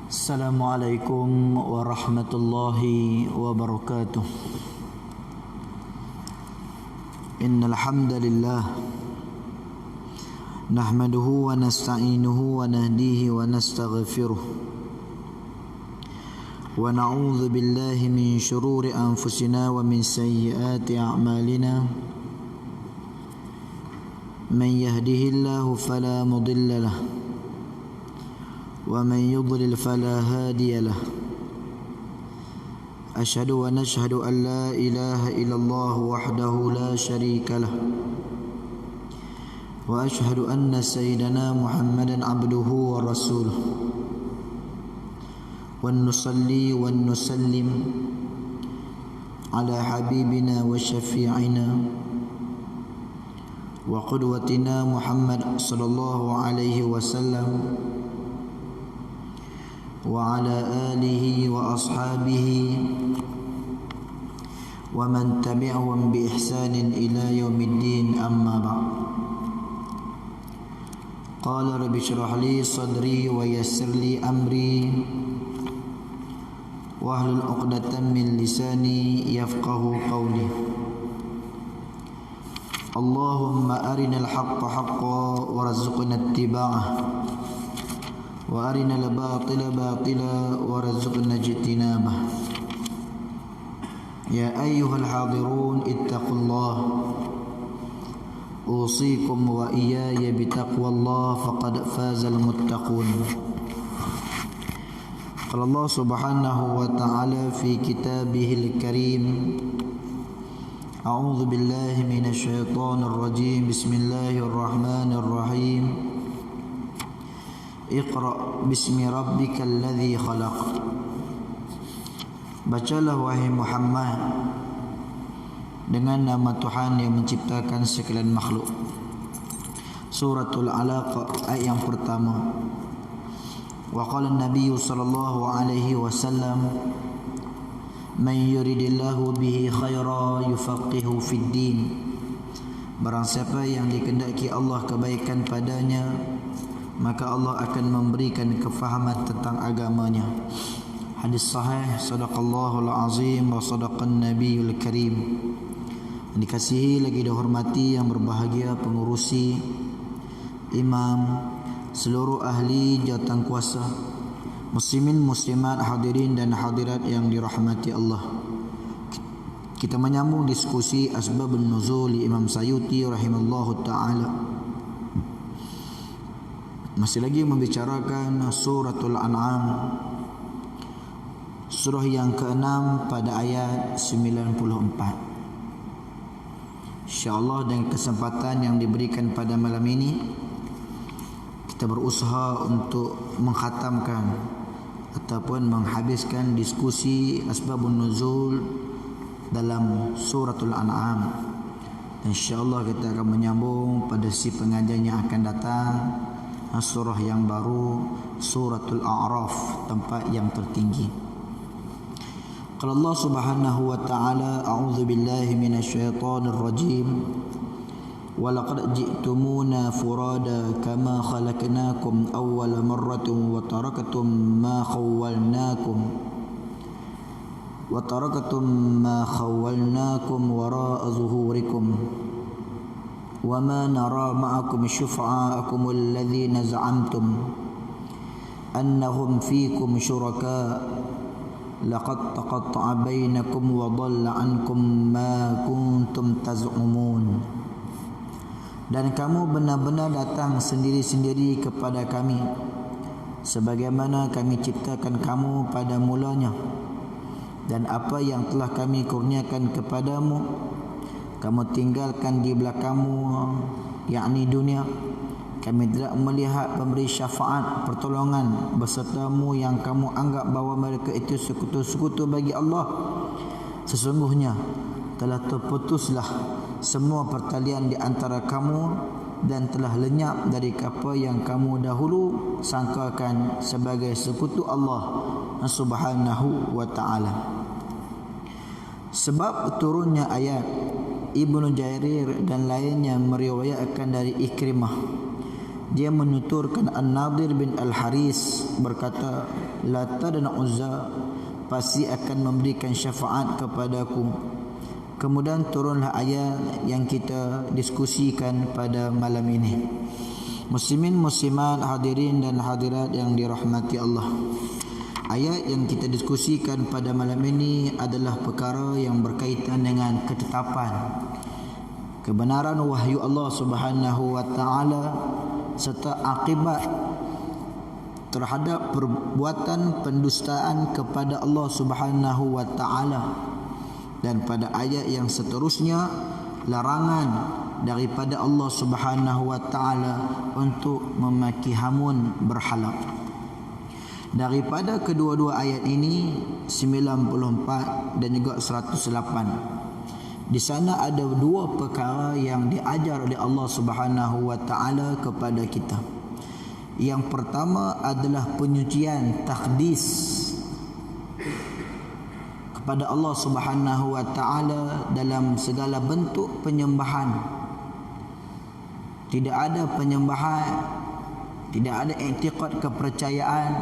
Assalamualaikum warahmatullahi wabarakatuh. Innal hamdalillah nahmaduhu wa nasta'inuhu wa nahdihi wa nastaghfiruh wa na'udzu billahi min shururi anfusina wa min sayyiati a'malina. Man yahdihillahu fala mudilla lahu ومن يضلل فلا هادي له. أشهد ونشهد أن لا إله إلا الله وحده لا شريك له وأشهد أن سيدنا محمدا عبده ورسوله ونصلي ونسلم على حبيبنا وشفيعنا وقدوتنا محمد صلى الله عليه وسلم وعلى آله وأصحابه ومن تبعهم بإحسان إلى يوم الدين. أما بعد. قال رب اشرح لي صدري ويسر لي أمري واحلل عقدة من لساني يفقه قولي. اللهم أرنا الحق حقا وارزقنا اتباعه وأرنا الباطل باطلا وارزقنا اجتنابه. يا أيها الحاضرون اتقوا الله أوصيكم وإياي بتقوى الله فقد فاز المتقون. قال الله سبحانه وتعالى في كتابه الكريم: أعوذ بالله من الشيطان الرجيم. بسم الله الرحمن الرحيم. Iqra bismi rabbikal ladzi khalaq. Bacalah wahai Muhammad dengan nama Tuhan yang menciptakan sekalian makhluk. Suratul Alaq ayat yang pertama. Wa qala an-nabiy sallallahu alaihi wasallam: Man yuridillahu bihi khaira yufaqihu fid din. Barang siapa yang dikehendaki Allah kebaikan padanya, maka Allah akan memberikan kefahaman tentang agamanya. Hadis sahih. Sadaqallahul azim wa sadaqan nabiyul karim. Dikasihi lagi dihormati yang berbahagia pengurusi, imam, seluruh ahli jawatan kuasa, muslimin muslimat, hadirin dan hadirat yang dirahmati Allah. Kita menyambung diskusi asbabun nuzul Imam Sayuti rahimallahu taala. Masih lagi membicarakan suratul An'am, surah yang ke-6 pada ayat 94. InsyaAllah dengan kesempatan yang diberikan pada malam ini, kita berusaha untuk mengkhatamkan ataupun menghabiskan diskusi asbabun nuzul dalam suratul An'am. InsyaAllah kita akan menyambung pada si pengajian yang akan datang, surah yang baru, suratul A'raf, tempat yang tertinggi. Qala Allah Subhanahu wa ta'ala: A'udzu billahi minasyaitonir rajim. Wa laqad ji'tumuna furada kama khalaqnakum awwala marratin wa taraktum ma khawwalnakum wara'a zuhurikum. وما نرى معكم شفعاءكم الذين زعمتم أنهم فيكم شركاء لقد تقطع بينكم وضل عنكم ما كنتم تزعمون. Dan kamu benar-benar datang sendiri-sendiri kepada kami, sebagaimana kami ciptakan kamu pada mulanya, dan apa yang telah kami kurniakan kepadamu kamu tinggalkan di belakangmu, yakni dunia, kami tidak melihat pemberi syafaat pertolongan besertamu yang kamu anggap bahawa mereka itu sekutu-sekutu bagi Allah. Sesungguhnya telah terputuslah semua pertalian di antara kamu dan telah lenyap dari apa yang kamu dahulu sangkakan sebagai sekutu Allah Subhanahu wa ta'ala. Sebab turunnya ayat, Ibnu Jarir dan lainnya meriwayatkan dari Ikrimah. Dia menuturkan An-Nadir bin Al-Haris berkata, Lata dan Uzza pasti akan memberikan syafaat kepadaku. Kemudian turunlah ayat yang kita diskusikan pada malam ini. Muslimin, muslimat, hadirin dan hadirat yang dirahmati Allah. Ayat yang kita diskusikan pada malam ini adalah perkara yang berkaitan dengan ketetapan kebenaran wahyu Allah Subhanahu wa ta'ala serta akibat terhadap perbuatan pendustaan kepada Allah Subhanahu wa ta'ala. Dan pada ayat yang seterusnya, larangan daripada Allah Subhanahu wa ta'ala untuk memaki hamun berhala. Daripada kedua-dua ayat ini 94 dan juga 108, di sana ada dua perkara yang diajar oleh Allah Subhanahu wa ta'ala kepada kita. Yang pertama adalah penyucian takdis pada Allah Subhanahu wa ta'ala dalam segala bentuk penyembahan. Tidak ada penyembahan, tidak ada i'tiqad kepercayaan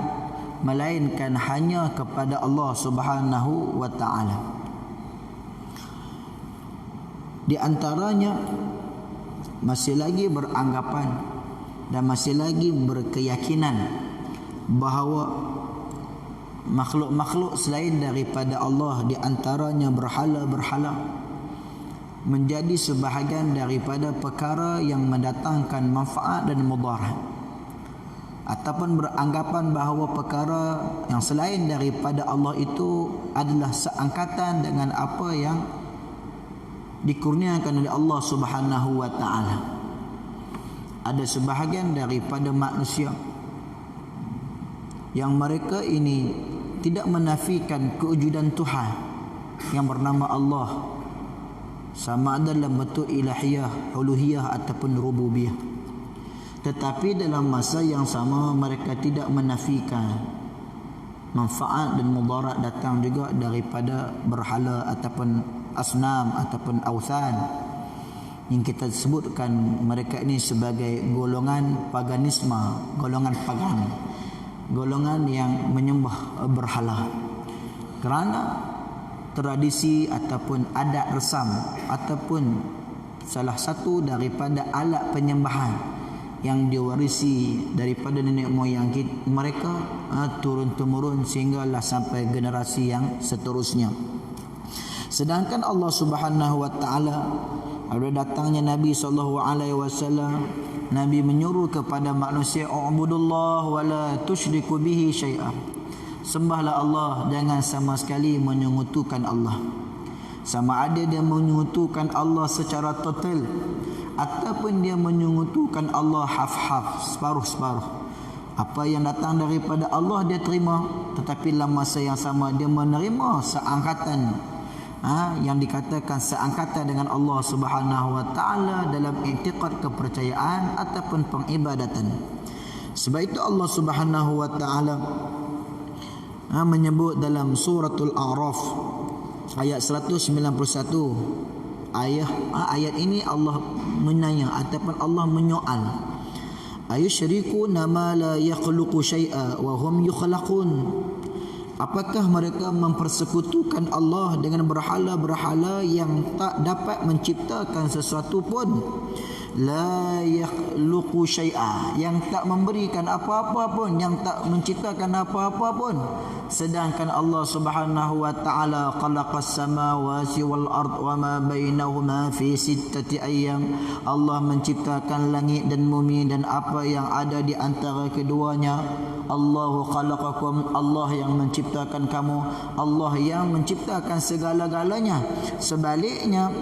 melainkan hanya kepada Allah Subhanahu wa ta'ala. Di antaranya masih lagi beranggapan dan masih lagi berkeyakinan bahawa makhluk-makhluk selain daripada Allah, di antaranya berhala-berhala, menjadi sebahagian daripada perkara yang mendatangkan manfaat dan mudarat, ataupun beranggapan bahawa perkara yang selain daripada Allah itu adalah seangkatan dengan apa yang dikurniakan oleh Allah Subhanahu wa ta'ala. Ada sebahagian daripada manusia yang mereka ini tidak menafikan kewujudan Tuhan yang bernama Allah, sama ada dalam bentuk ilahiyah, uluhiyah ataupun rububiyah. Tetapi dalam masa yang sama mereka tidak menafikan manfaat dan mudarat datang juga daripada berhala ataupun asnam ataupun awthan, yang kita sebutkan mereka ini sebagai golongan paganisme, golongan pagan, golongan yang menyembah berhala. Kerana tradisi ataupun adat resam ataupun salah satu daripada alat penyembahan yang diwarisi daripada nenek moyang mereka turun-temurun sehinggalah sampai generasi yang seterusnya. Sedangkan Allah Subhanahu wa ta'ala, apabila datangnya Nabi SAW, Nabi menyuruh kepada manusia, "U'budullah wa la tusyriku bihi syai'an." Sembahlah Allah, jangan sama sekali menyekutukan Allah. Sama ada dia menyekutukan Allah secara total ataupun dia menyekutukan Allah half-half, separuh-separuh. Apa yang datang daripada Allah dia terima, tetapi dalam masa yang sama dia menerima seangkatan yang dikatakan seangkatan dengan Allah Subhanahu wa ta'ala dalam i'tiqad kepercayaan ataupun pengibadatan. Sebab itu Allah Subhanahu wa ta'ala menyebut dalam suratul A'raf ayat 191, ayat ini Allah menanya ataupun Allah menyoal, ayusyrikuna ma la yakhluqu syai'a wa hum yukhlaqun. Apakah mereka mempersekutukan Allah dengan berhala-berhala yang tak dapat menciptakan sesuatu pun? La yakhluqu syai'a, yang tak memberikan apa-apa pun, yang tak menciptakan apa-apa pun. Sedangkan Allah Subhanahu wa ta'ala khalaqas samawati wal ard wa ma bainahuma fi sittati ayyam. Allah menciptakan langit dan bumi dan apa yang ada di antara keduanya. Allahu khalaqakum, Allah yang menciptakan kamu, Allah yang menciptakan segala-galanya. Sebaliknya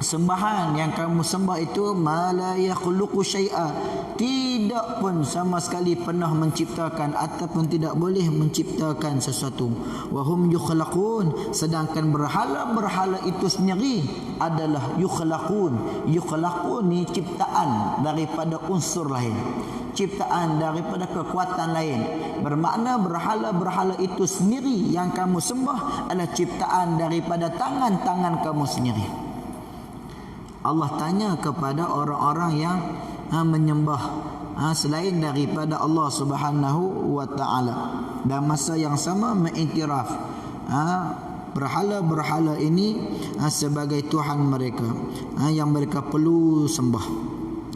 sembahan yang kamu sembah itu ma la yakhluqu syai'a, tidak pun sama sekali pernah menciptakan ataupun tidak boleh menciptakan sesuatu. Wa hum yukhlaqun, sedangkan berhala-berhala itu sendiri adalah yukhlaqun. Yukhlaqun ni ciptaan daripada unsur lain, ciptaan daripada kekuatan lain. Bermakna berhala-berhala itu sendiri yang kamu sembah adalah ciptaan daripada tangan-tangan kamu sendiri. Allah tanya kepada orang-orang yang menyembah selain daripada Allah Subhanahu wa taala, dan masa yang sama mengiktiraf berhala-berhala ini sebagai Tuhan mereka, yang mereka perlu sembah,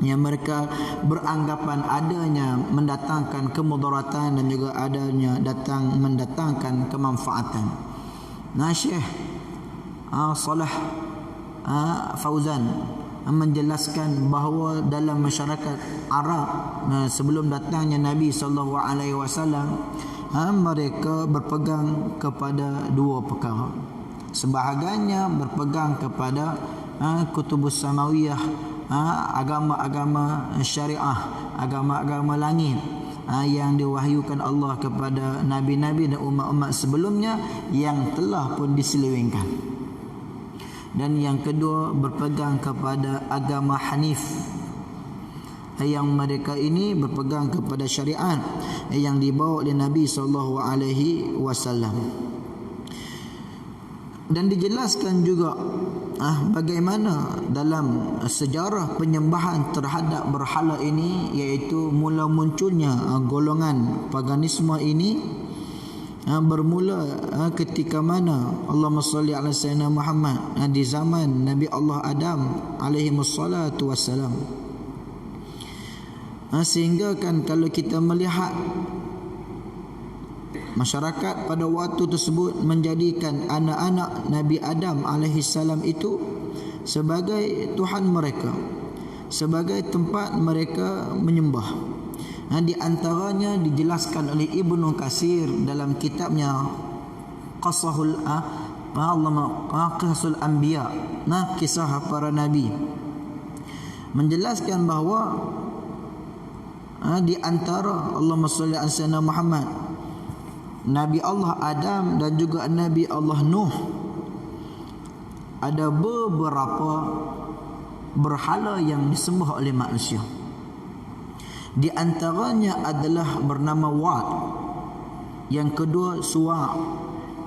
yang mereka beranggapan adanya mendatangkan kemudaratan dan juga adanya mendatangkan kemanfaatan. Syekh Salah Fauzan menjelaskan bahawa dalam masyarakat Arab sebelum datangnya Nabi SAW, mereka berpegang kepada dua perkara. Sebahagiannya berpegang kepada kutubus samawiyah, agama-agama syariah, agama-agama langit yang diwahyukan Allah kepada nabi-nabi dan umat-umat sebelumnya yang telah pun diselewengkan. Dan yang kedua berpegang kepada agama Hanif, yang mereka ini berpegang kepada syariat yang dibawa oleh Nabi SAW. Dan dijelaskan juga bagaimana dalam sejarah penyembahan terhadap berhala ini, iaitu mula munculnya golongan paganisme ini bermula ketika mana Allahumma salli ala sayyidina Muhammad di zaman Nabi Allah Adam alaihi wassalatu wassalam. Sehingga kan kalau kita melihat masyarakat pada waktu tersebut menjadikan anak-anak Nabi Adam alaihi salam itu sebagai Tuhan mereka, sebagai tempat mereka menyembah. Di antaranya dijelaskan oleh Ibnu Katsir dalam kitabnya Qasasul Anbiya, kisah para nabi, menjelaskan bahawa di antara Allahumma salli ala sayyidina Muhammad, Nabi Allah Adam dan juga Nabi Allah Nuh, ada beberapa berhala yang disembah oleh manusia. Di antaranya adalah bernama Wad, yang kedua Suwa',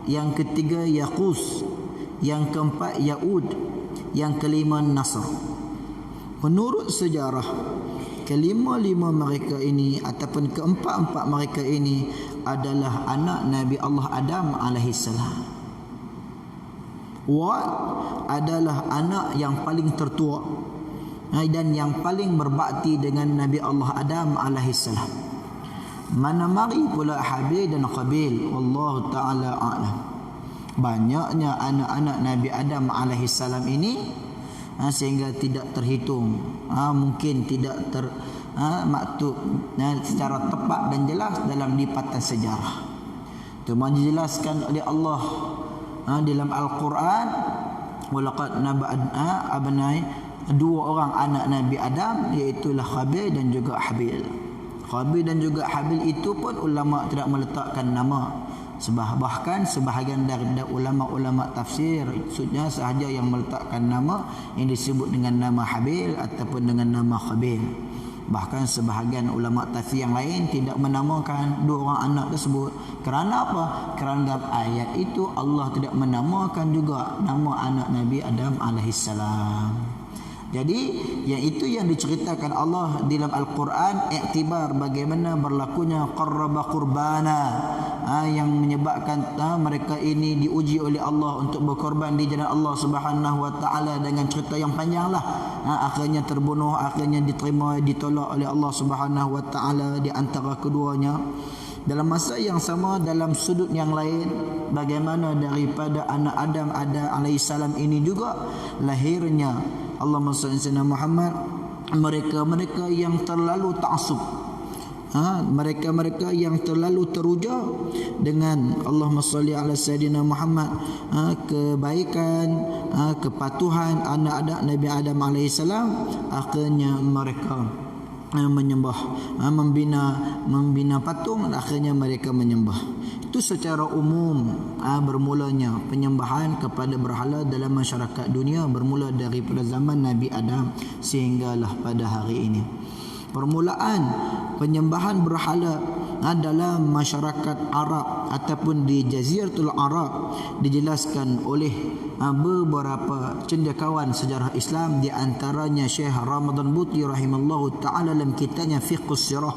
yang ketiga Yaqus, yang keempat Ya'ud, yang kelima Nasr. Menurut sejarah, kelima-lima mereka ini ataupun keempat-empat mereka ini adalah anak Nabi Allah Adam alaihissalam. Wad adalah anak yang paling tertua dan yang paling berbakti dengan Nabi Allah Adam alaihissalam. Mana mari pula Habil dan Qabil, wallahu taala a'lam. Banyaknya anak-anak Nabi Adam alaihissalam ini sehingga tidak terhitung, mungkin tidak maktub secara tepat dan jelas dalam lipatan sejarah. Itu dijelaskan oleh Allah dalam Al-Quran, walaqad naba'na abnai, dua orang anak Nabi Adam, iaitulah Qabil dan juga Habil. Qabil dan juga Habil itu pun ulama tidak meletakkan nama, bahkan sebahagian daripada ulama-ulama tafsir maksudnya sahaja yang meletakkan nama yang disebut dengan nama Habil ataupun dengan nama Qabil. Bahkan sebahagian ulama tafsir yang lain tidak menamakan dua orang anak tersebut. Kerana apa? Kerana dalam ayat itu Allah tidak menamakan juga nama anak Nabi Adam alaihissalam. Jadi yang itu yang diceritakan Allah di dalam Al-Quran, iktibar bagaimana berlakunya qarraba qurbana, yang menyebabkan mereka ini diuji oleh Allah untuk berkorban di jalan Allah Subhanahu wa taala dengan cerita yang panjanglah. Akhirnya terbunuh, akhirnya diterima, ditolak oleh Allah Subhanahu wa taala di antara keduanya. Dalam masa yang sama, dalam sudut yang lain, bagaimana daripada anak Adam alaihissalam ini juga lahirnya Allahumma salli ala Muhammad mereka-mereka yang terlalu ta'assub, mereka-mereka yang terlalu teruja dengan Allahumma salli ala Sayyidina Muhammad, kebaikan, kepatuhan anak-anak Nabi Adam AS, akhirnya mereka menyembah, membina patung, akhirnya mereka menyembah. Itu secara umum bermulanya penyembahan kepada berhala dalam masyarakat dunia, bermula daripada zaman Nabi Adam sehinggalah pada hari ini. Permulaan penyembahan berhala dalam masyarakat Arab ataupun di Jaziratul Arab dijelaskan oleh beberapa cendekiawan sejarah Islam, di antaranya Syekh Ramadan Buti rahimallahu taala dalam kitabnya Fiqhus Sirah.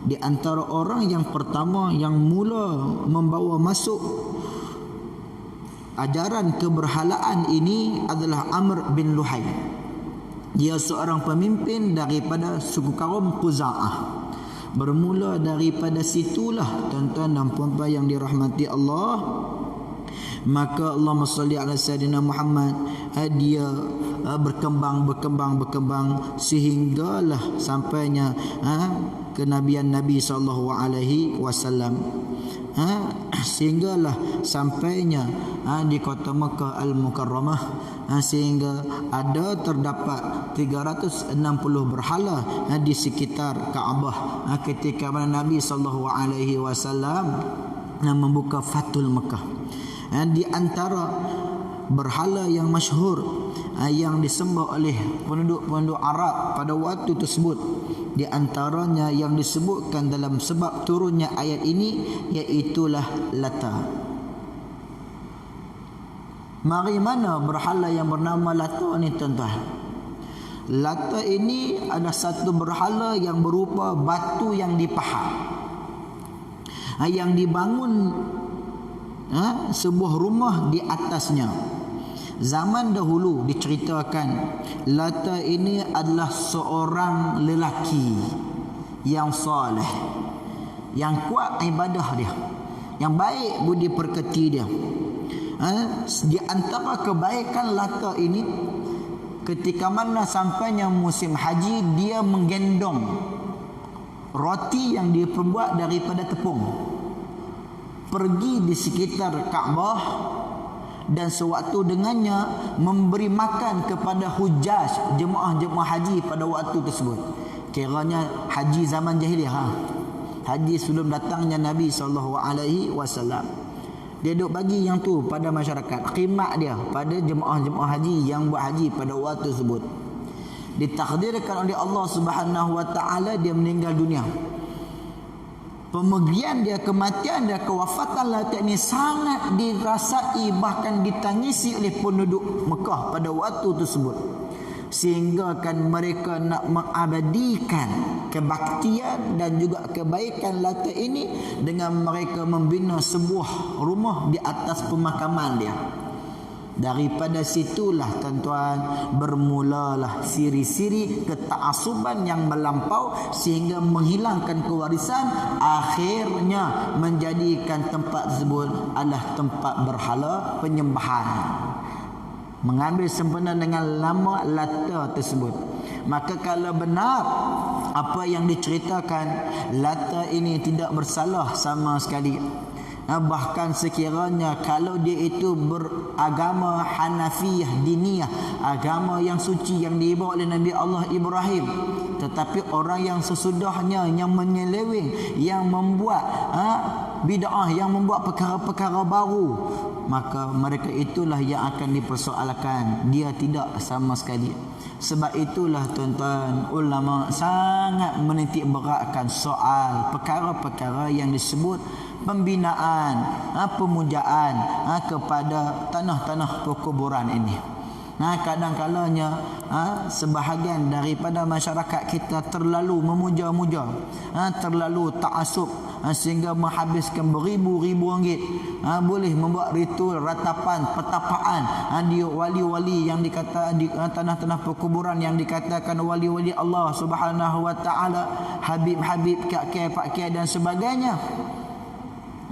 Di antara orang yang pertama yang mula membawa masuk ajaran keberhalaan ini adalah Amr bin Luhai. Dia seorang pemimpin daripada suku kaum Khuza'ah. Bermula daripada situlah tuan-tuan dan puan-puan yang dirahmati Allah, maka Allahumma salli ala Sayyidina Muhammad, dia berkembang sehinggalah sampainya kenabian Nabi SAW, sehinggalah sampainya di kota Makkah Al-Mukarramah, sehingga ada terdapat 360 berhala di sekitar Kaabah ketika mana Nabi SAW membuka Fathul Makkah. Di antara berhala yang masyhur yang disembah oleh penduduk-penduduk Arab pada waktu tersebut, di antaranya yang disebutkan dalam sebab turunnya ayat ini, iaitulah Lata. Mari mana berhala yang bernama Lata ni tuan-tuan? Lata ini adalah satu berhala yang berupa batu yang dipahat, yang dibangun sebuah rumah di atasnya. Zaman dahulu diceritakan Lata ini adalah seorang lelaki yang soleh, yang kuat ibadah dia, yang baik budi pekerti dia. Di antara kebaikan Lata ini, ketika mana sampainya musim haji, dia menggendong roti yang diperbuat daripada tepung, pergi di sekitar Kaabah, dan sewaktu dengannya memberi makan kepada hujaj, jemaah-jemaah haji pada waktu tersebut. Kiranya haji zaman jahiliyah, haji sebelum datangnya Nabi SAW. Dia duk bagi yang tu pada masyarakat, khidmat dia pada jemaah-jemaah haji yang buat haji pada waktu tersebut. Ditakdirkan oleh Allah Subhanahu Wa Taala dia meninggal dunia. Pemergian dia, kematian dia, kewafatan Lata ini sangat dirasai, bahkan ditangisi oleh penduduk Mekah pada waktu tersebut, sehingga kan mereka nak mengabadikan kebaktian dan juga kebaikan Lata ini dengan mereka membina sebuah rumah di atas pemakaman dia. Daripada situlah tuan-tuan bermulalah siri-siri ketaasuban yang melampau sehingga menghilangkan kewarisan, akhirnya menjadikan tempat tersebut adalah tempat berhala penyembahan, mengambil sempena dengan nama Lata tersebut. Maka kalau benar apa yang diceritakan, Lata ini tidak bersalah sama sekali. Bahkan sekiranya kalau dia itu beragama Hanafiyah diniyah, agama yang suci yang dibawa oleh Nabi Allah Ibrahim, tetapi orang yang sesudahnya yang menyeleweng, yang membuat bid'ah, yang membuat perkara-perkara baru, maka mereka itulah yang akan dipersoalkan. Dia tidak sama sekali. Sebab itulah tuan-tuan, ulama sangat menitik beratkan soal perkara-perkara yang disebut pembinaan, pemujaan kepada tanah-tanah perkuburan ini. Kadang-kalanya sebahagian daripada masyarakat kita terlalu memuja-muja, terlalu ta'asub, sehingga menghabiskan beribu-ribu ringgit, boleh membuat ritual ratapan, petapaan di wali-wali yang dikata di tanah-tanah perkuburan yang dikatakan wali-wali Allah Subhanahu Wa Taala, habib-habib, kak-kak, pak-kak dan sebagainya.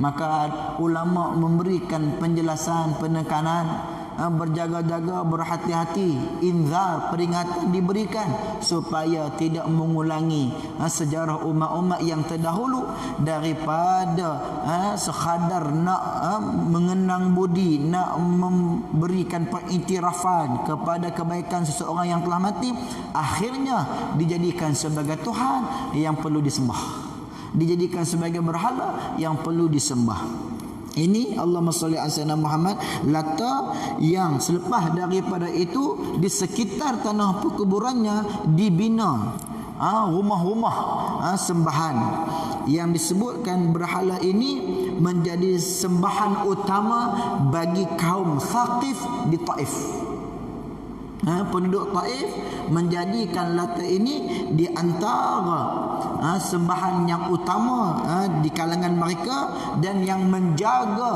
Maka ulama memberikan penjelasan, penekanan berjaga-jaga, berhati-hati, inzar, peringatan diberikan supaya tidak mengulangi sejarah umat-umat yang terdahulu daripada sekadar nak mengenang budi, nak memberikan pengiktirafan kepada kebaikan seseorang yang telah mati, akhirnya dijadikan sebagai Tuhan yang perlu disembah, dijadikan sebagai berhala yang perlu disembah. Ini Allahumma salli ala sayyidina Muhammad, Lata yang selepas daripada itu di sekitar tanah perkuburannya dibina rumah-rumah sembahan yang disebutkan berhala ini menjadi sembahan utama bagi kaum Thaqif di Taif. Penduduk Taif menjadikan Lata ini di antara sembahan yang utama di kalangan mereka, dan yang menjaga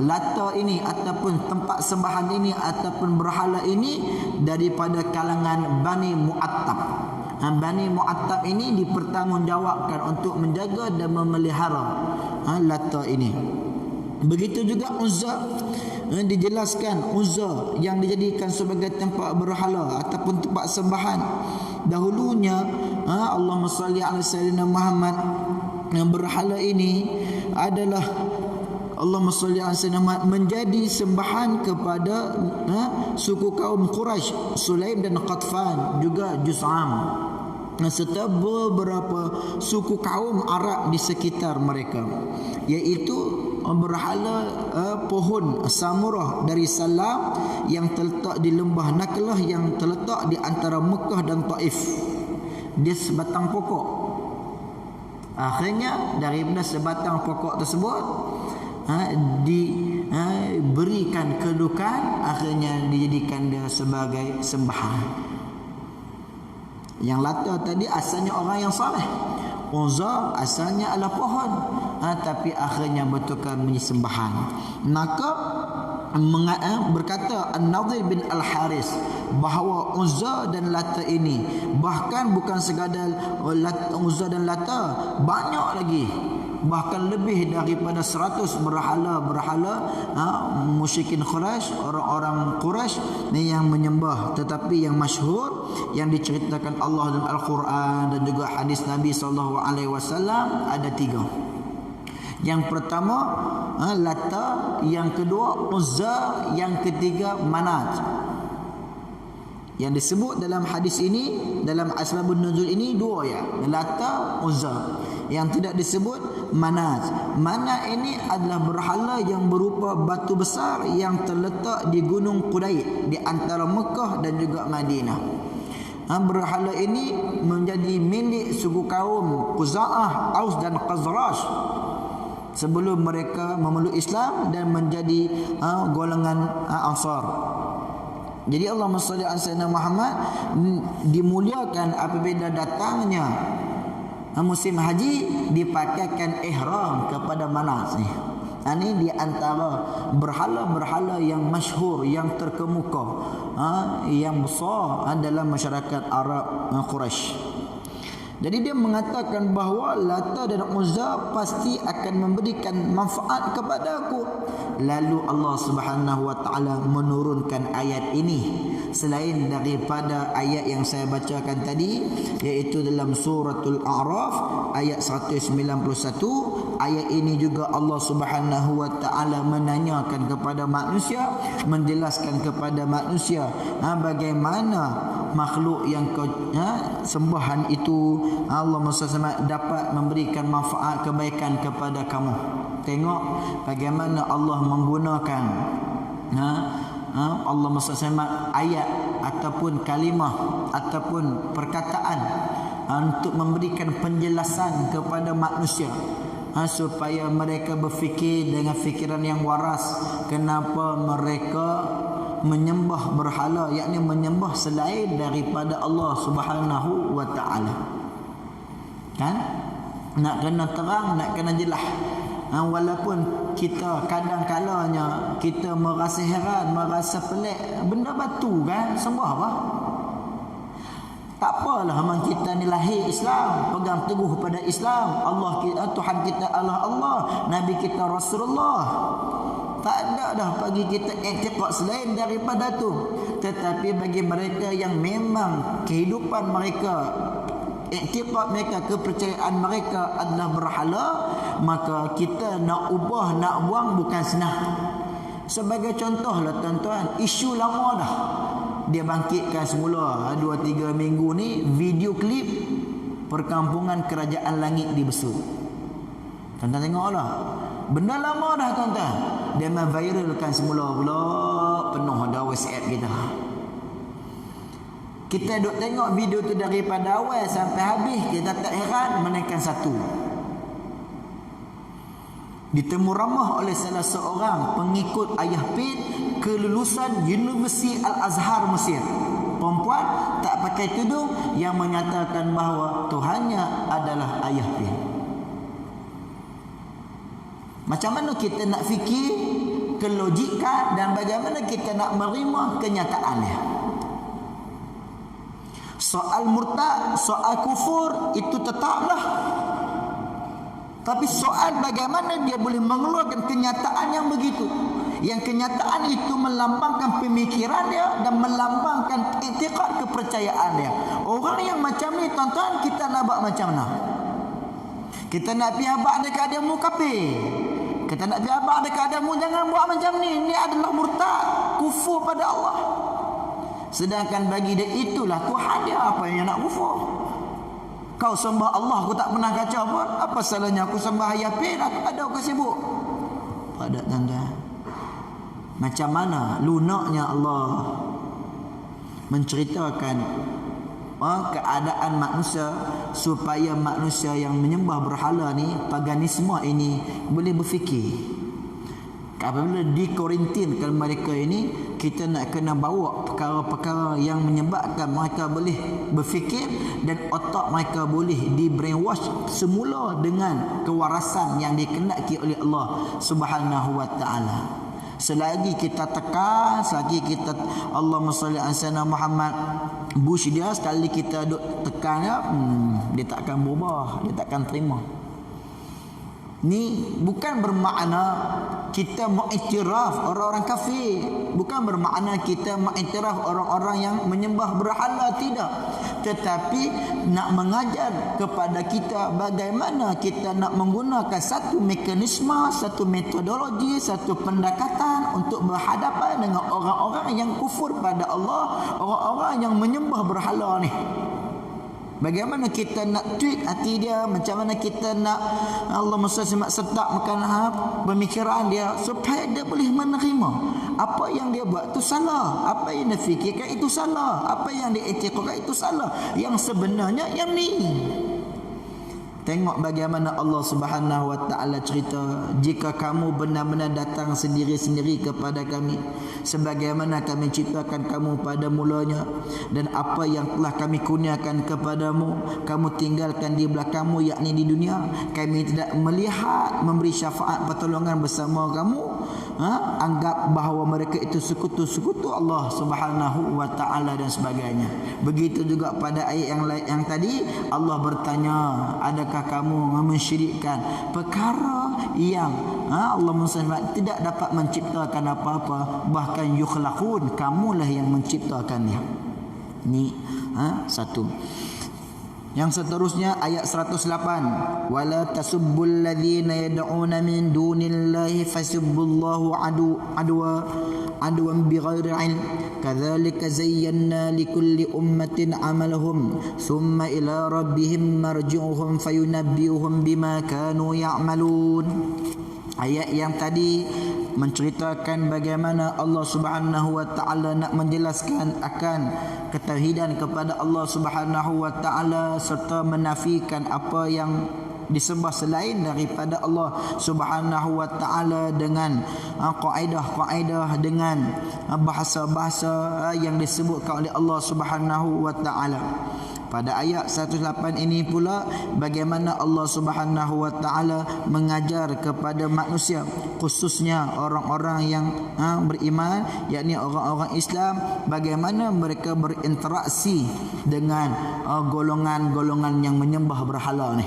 Lata ini ataupun tempat sembahan ini ataupun berhala ini daripada kalangan Bani Mu'attab. Bani Mu'attab ini dipertanggungjawabkan untuk menjaga dan memelihara Lata ini. Begitu juga Uzza, dijelaskan Uzza yang dijadikan sebagai tempat berhala ataupun tempat sembahan. Dahulunya Allahumma salli ala sayyidina Muhammad, yang berhala ini adalah Allahumma salli ala sayyidina Muhammad menjadi sembahan kepada suku kaum Quraisy, Sulaim dan Qatfan, juga Jus'am, serta beberapa suku kaum Arab di sekitar mereka, iaitu berhala pohon samurah dari Salam yang terletak di lembah Naklah yang terletak di antara Mekah dan Taif. Dia sebatang pokok. Akhirnya daripada sebatang pokok tersebut diberikan kedudukan, akhirnya dijadikan dia sebagai sembahan. Yang Lata tadi asalnya orang yang saleh, Uzza asalnya adalah pohon, tapi akhirnya bertukar menjadi sembahan. Maka berkata An-Nadhir bin Al-Haris bahawa Uzza dan Lata ini bahkan bukan sekadar Uzza dan Lata, banyak lagi, bahkan lebih daripada 100 berhala-berhala musyrikin Quraisy, orang-orang Quraisy yang menyembah. Tetapi yang masyhur yang diceritakan Allah dalam Al-Quran dan juga hadis Nabi SAW ada 3. Yang pertama Lata, yang kedua Uzza, yang ketiga Manat. Yang disebut dalam hadis ini, dalam asbabun nuzul ini, 2 ya, Lata, Uzza. Yang tidak disebut Manat. Manat ini adalah berhala yang berupa batu besar yang terletak di Gunung Qudayd di antara Mekah dan juga Madinah. Berhala ini menjadi milik suku kaum Khuza'ah, Aus dan Khazraj sebelum mereka memeluk Islam dan menjadi golongan Ansar. Jadi Allahumma salli ala sayyidina Muhammad dimuliakan apabila datangnya musim haji, dipakaikan ihram kepada Manat ni. Ini di antara berhala-berhala yang masyhur, yang terkemuka, yang besar dalam masyarakat Arab Quraisy. Jadi dia mengatakan bahawa Lata dan Uzza pasti akan memberikan manfaat kepada aku. Lalu Allah Subhanahu wa taala menurunkan ayat ini selain daripada ayat yang saya bacakan tadi, iaitu dalam suratul A'raf ayat 191. Ayat ini juga Allah Subhanahu wa taala menanyakan kepada manusia, menjelaskan kepada manusia bagaimana makhluk yang sembahan itu Allah SWT dapat memberikan manfaat kebaikan kepada kamu. Tengok bagaimana Allah menggunakan Allah SWT ayat ataupun kalimah ataupun perkataan untuk memberikan penjelasan kepada manusia, supaya mereka berfikir dengan fikiran yang waras kenapa mereka menyembah berhala, yakni menyembah selain daripada Allah Subhanahu wa taala. Kan? Nak kena terang, nak kena jelas. Walaupun kita kadang-kalanya kita merasa heran, merasa pelik, benda batu kan, sembah apa? Tak apalah, memang kita ni lahir Islam, pegang teguh pada Islam. Allah kita, Tuhan kita Allah, Nabi kita Rasulullah. Tak ada dah bagi kita i'tiqad selain daripada tu. Tetapi bagi mereka yang memang kehidupan mereka, i'tiqad mereka, kepercayaan mereka adalah berhala, maka kita nak ubah, nak buang bukan senang. Sebagai contohlah tuan-tuan, isu lama dah dia bangkitkan semula 2-3 minggu ni, video klip perkampungan kerajaan langit di Besut. Tuan-tuan tengoklah, benda lama dah tuan-tuan, dia viralkan semula pula, penuh dah WhatsApp kita. Kita duk tengok video tu daripada awal sampai habis, kita tak heran menaikkan satu. Ditemu ramah oleh salah seorang pengikut Ayah Pin kelulusan Universiti Al-Azhar Mesir. Perempuan tak pakai tudung yang menyatakan bahawa Tuhannya adalah Ayah Pin. Macam mana kita nak fikir kelogikan dan bagaimana kita nak menerima kenyataannya. Soal murtad, soal kufur itu tetaplah. Tapi soal bagaimana dia boleh mengeluarkan kenyataan yang begitu. Yang kenyataan itu melambangkan pemikiran dia dan melambangkan i'tiqad kepercayaan dia. Orang yang macam ni tuan-tuan, kita nak buat macam mana? Kita nak pergi abad dekat dia mu kafir. Kita nak pergi abad dekat dia mu jangan buat macam ni. Ini adalah murtad, kufur pada Allah. Sedangkan bagi dia itulah Tuhan dia, apa yang nak kufur? Kau sembah Allah, aku tak pernah kacau pun. Apa salahnya aku sembah Ayah Pin? Ada aku sibuk. Pada tanda. Macam mana lunaknya Allah menceritakan keadaan manusia supaya manusia yang menyembah berhala ni, paganisme ini boleh berfikir. Apabila dikorintinkan mereka ini, kita nak kena bawa perkara-perkara yang menyebabkan mereka boleh berfikir dan otak mereka boleh di brainwash semula dengan kewarasan yang dikehendaki oleh Allah Subhanahu wa taala. Selagi kita tekan, selagi kita Allahumma salli ala sayyidina Muhammad Bush dia, sekali kita duk tekan dia tak akan berubah, dia tak akan terima. Ni bukan bermakna kita mengiktiraf orang-orang kafir, bukan bermakna kita mengiktiraf orang-orang yang menyembah berhala, tidak. Tetapi nak mengajar kepada kita bagaimana kita nak menggunakan satu mekanisme, satu metodologi, satu pendekatan untuk berhadapan dengan orang-orang yang kufur pada Allah, orang-orang yang menyembah berhala ni. Bagaimana kita nak tweak hati dia, macam mana kita nak Allah semak sedap makan pemikiran dia supaya dia boleh menerima apa yang dia buat itu salah, apa yang dia fikirkan itu salah, apa yang dia etikkan itu salah, yang sebenarnya yang ni. Tengok bagaimana Allah Subhanahu wa taala cerita, jika kamu benar-benar datang sendiri-sendiri kepada kami sebagaimana kami ciptakan kamu pada mulanya, dan apa yang telah kami kurniakan kepadamu kamu tinggalkan di belakangmu, yakni di dunia, kami tidak melihat memberi syafaat pertolongan bersama kamu, anggap bahawa mereka itu sekutu-sekutu Allah Subhanahu wa taala dan sebagainya. Begitu juga pada ayat yang tadi Allah bertanya, adakah kamu mensyirikkan perkara yang Allah tidak dapat menciptakan apa-apa, bahkan yukhlaqun, kamulah yang menciptakannya. Ni satu. Yang seterusnya ayat 108, wala tasubbul ladzina yad'una min dunillahi fasubullahu adwan bighairi ilm kadzalika zayyana likulli ummatin amalahum thumma ila rabbihim marji'uhum fayunabbi'uhum bima kanu ya'malun. Ayat yang tadi menceritakan bagaimana Allah Subhanahu wa taala nak menjelaskan akan ketauhidan kepada Allah Subhanahu wa taala serta menafikan apa yang disembah selain daripada Allah Subhanahu wa taala dengan kaedah-kaedah, dengan bahasa-bahasa yang disebutkan oleh Allah Subhanahu wa taala. Pada ayat 108 ini pula bagaimana Allah Subhanahu wa taala mengajar kepada manusia, khususnya orang-orang yang beriman, yakni orang-orang Islam, bagaimana mereka berinteraksi dengan golongan-golongan yang menyembah berhala ni.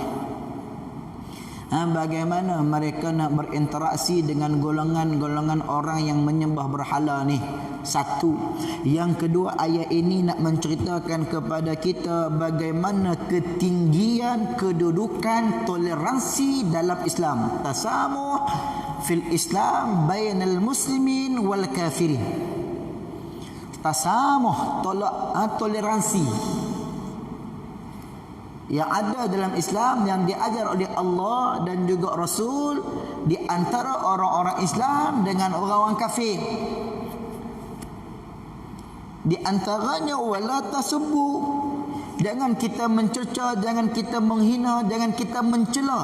Bagaimana mereka nak berinteraksi dengan golongan-golongan orang yang menyembah berhala ni. Satu. Yang kedua, ayat ini nak menceritakan kepada kita bagaimana ketinggian kedudukan toleransi dalam Islam. Tasamuh fil Islam bainal muslimin wal kafirin. Tasamuh, toleransi yang ada dalam Islam yang diajar oleh Allah dan juga Rasul di antara orang-orang Islam dengan orang-orang kafir. Di antaranya wala tasubbu, jangan kita mencerca, jangan kita menghina, jangan kita mencela.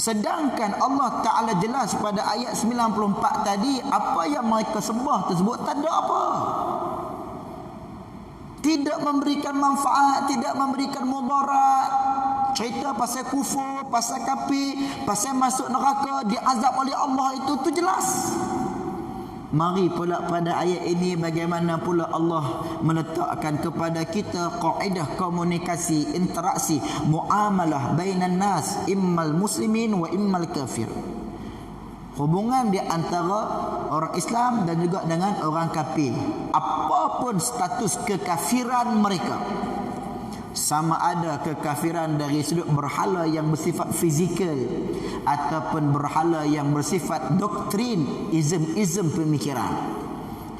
Sedangkan Allah Ta'ala jelas pada ayat 94 tadi, apa yang mereka sembah tersebut tak ada apa. Tidak memberikan manfaat, tidak memberikan mudarat. Cerita pasal kufur, pasal kafir, pasal masuk neraka, diazab oleh Allah, itu jelas. Mari pula pada ayat ini bagaimana pula Allah meletakkan kepada kita kaedah komunikasi, interaksi, muamalah bainan nas, immal muslimin wa immal kafir. Hubungan di antara orang Islam dan juga dengan orang kafir. Apapun status kekafiran mereka, sama ada kekafiran dari sudut berhala yang bersifat fizikal ataupun berhala yang bersifat doktrin, izm pemikiran.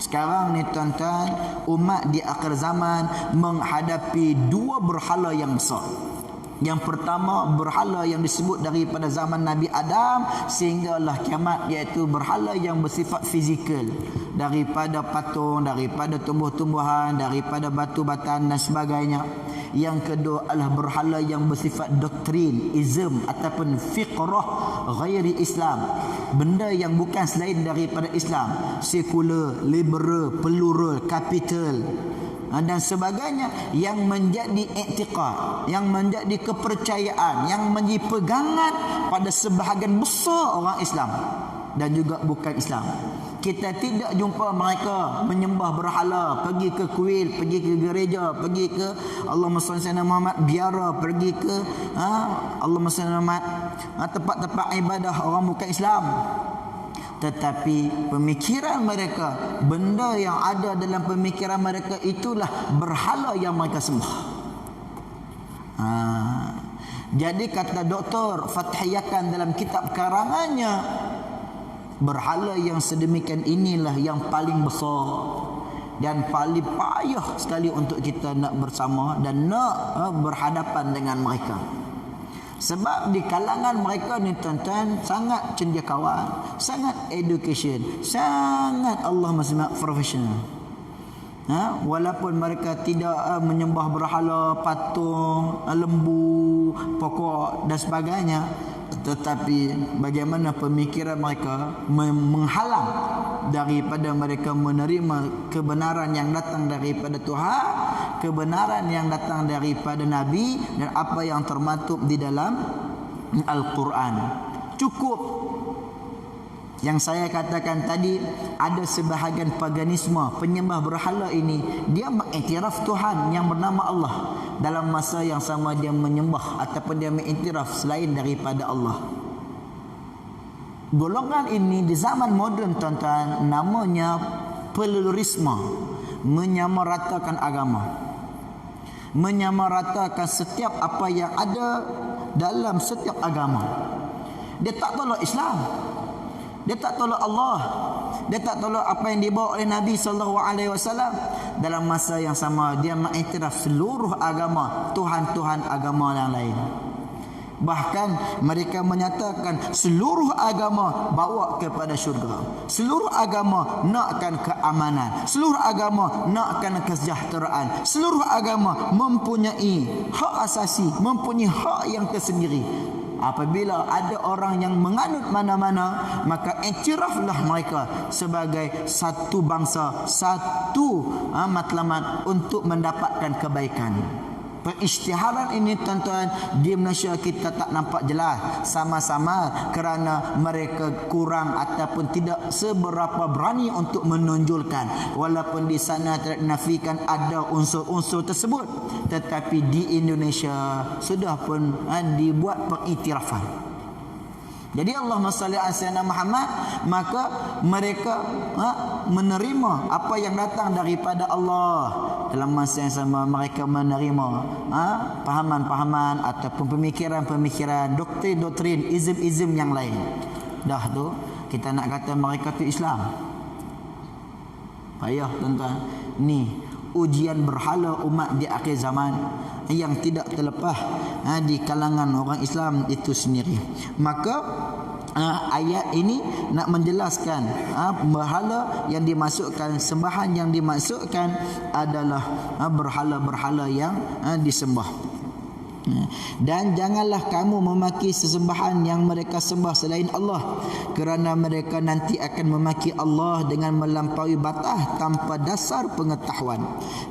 Sekarang ni tuan-tuan, umat di akhir zaman menghadapi dua berhala yang besar. Yang pertama, berhala yang disebut daripada zaman Nabi Adam sehinggalah kiamat, iaitu berhala yang bersifat fizikal, daripada patung, daripada tumbuh-tumbuhan, daripada batu-batan dan sebagainya. Yang kedua adalah berhala yang bersifat doktrin, izm ataupun fiqrah ghairi Islam, benda yang bukan selain daripada Islam, sekular, liberal, plural, capital dan sebagainya, yang menjadi i'tiqad, yang menjadi kepercayaan, yang menjadi pegangan pada sebahagian besar orang Islam dan juga bukan Islam. Kita tidak jumpa mereka menyembah berhala, pergi ke kuil, pergi ke gereja, pergi ke Allahumma salli ala Muhammad biara, pergi ke Allahumma salli ala Muhammad tempat-tempat ibadah orang bukan Islam. Tetapi pemikiran mereka, benda yang ada dalam pemikiran mereka itulah berhala yang mereka sembah. Jadi kata Dr. Fathiyakan dalam kitab karangannya, berhala yang sedemikian inilah yang paling besar dan paling payah sekali untuk kita nak bersama dan nak berhadapan dengan mereka. Sebab di kalangan mereka ni tuan-tuan sangat cendekiawan, sangat education, sangat Allah masih profesional. Walaupun mereka tidak menyembah berhala, patung, lembu, pokok dan sebagainya, tetapi bagaimana pemikiran mereka menghalang daripada mereka menerima kebenaran yang datang daripada Tuhan, kebenaran yang datang daripada Nabi dan apa yang termaktub di dalam Al-Quran. Cukup yang saya katakan tadi, ada sebahagian paganisme, penyembah berhala ini, dia mengiktiraf Tuhan yang bernama Allah, dalam masa yang sama dia menyembah ataupun dia mengiktiraf selain daripada Allah. Golongan ini di zaman moden tuan-tuan namanya pluralisme, menyamaratakan agama, menyamaratakan setiap apa yang ada dalam setiap agama. Dia tak tolak Islam, dia tak tolak Allah, dia tak tolak apa yang dibawa oleh Nabi SAW. Dalam masa yang sama dia mengiktiraf seluruh agama, Tuhan-Tuhan agama yang lain. Bahkan mereka menyatakan seluruh agama bawa kepada syurga, seluruh agama nakkan keamanan, seluruh agama nakkan kesejahteraan, seluruh agama mempunyai hak asasi, mempunyai hak yang tersendiri. Apabila ada orang yang menganut mana-mana, maka iktiraflah mereka sebagai satu bangsa, satu matlamat untuk mendapatkan kebaikan. Pengisytiharan ini tuan-tuan di Malaysia kita tak nampak jelas, sama-sama kerana mereka kurang ataupun tidak seberapa berani untuk menonjolkan, walaupun di sana tidak nafikan ada unsur-unsur tersebut, tetapi di Indonesia sudah pun dibuat pengiktirafan. Jadi Allahumma salli ala sayyidina Muhammad, maka mereka menerima apa yang datang daripada Allah. Dalam masa yang sama mereka menerima pahaman-pahaman ataupun pemikiran-pemikiran, doktrin-doktrin, izm-izm yang lain. Dah tu kita nak kata mereka tu Islam. Payah tuan-tuan. Ni ujian berhala umat di akhir zaman yang tidak terlepas di kalangan orang Islam itu sendiri. Maka ayat ini nak menjelaskan berhala yang dimasukkan, sembahan yang dimasukkan adalah berhala-berhala yang disembah. Dan janganlah kamu memaki sesembahan yang mereka sembah selain Allah, kerana mereka nanti akan memaki Allah dengan melampaui batas tanpa dasar pengetahuan.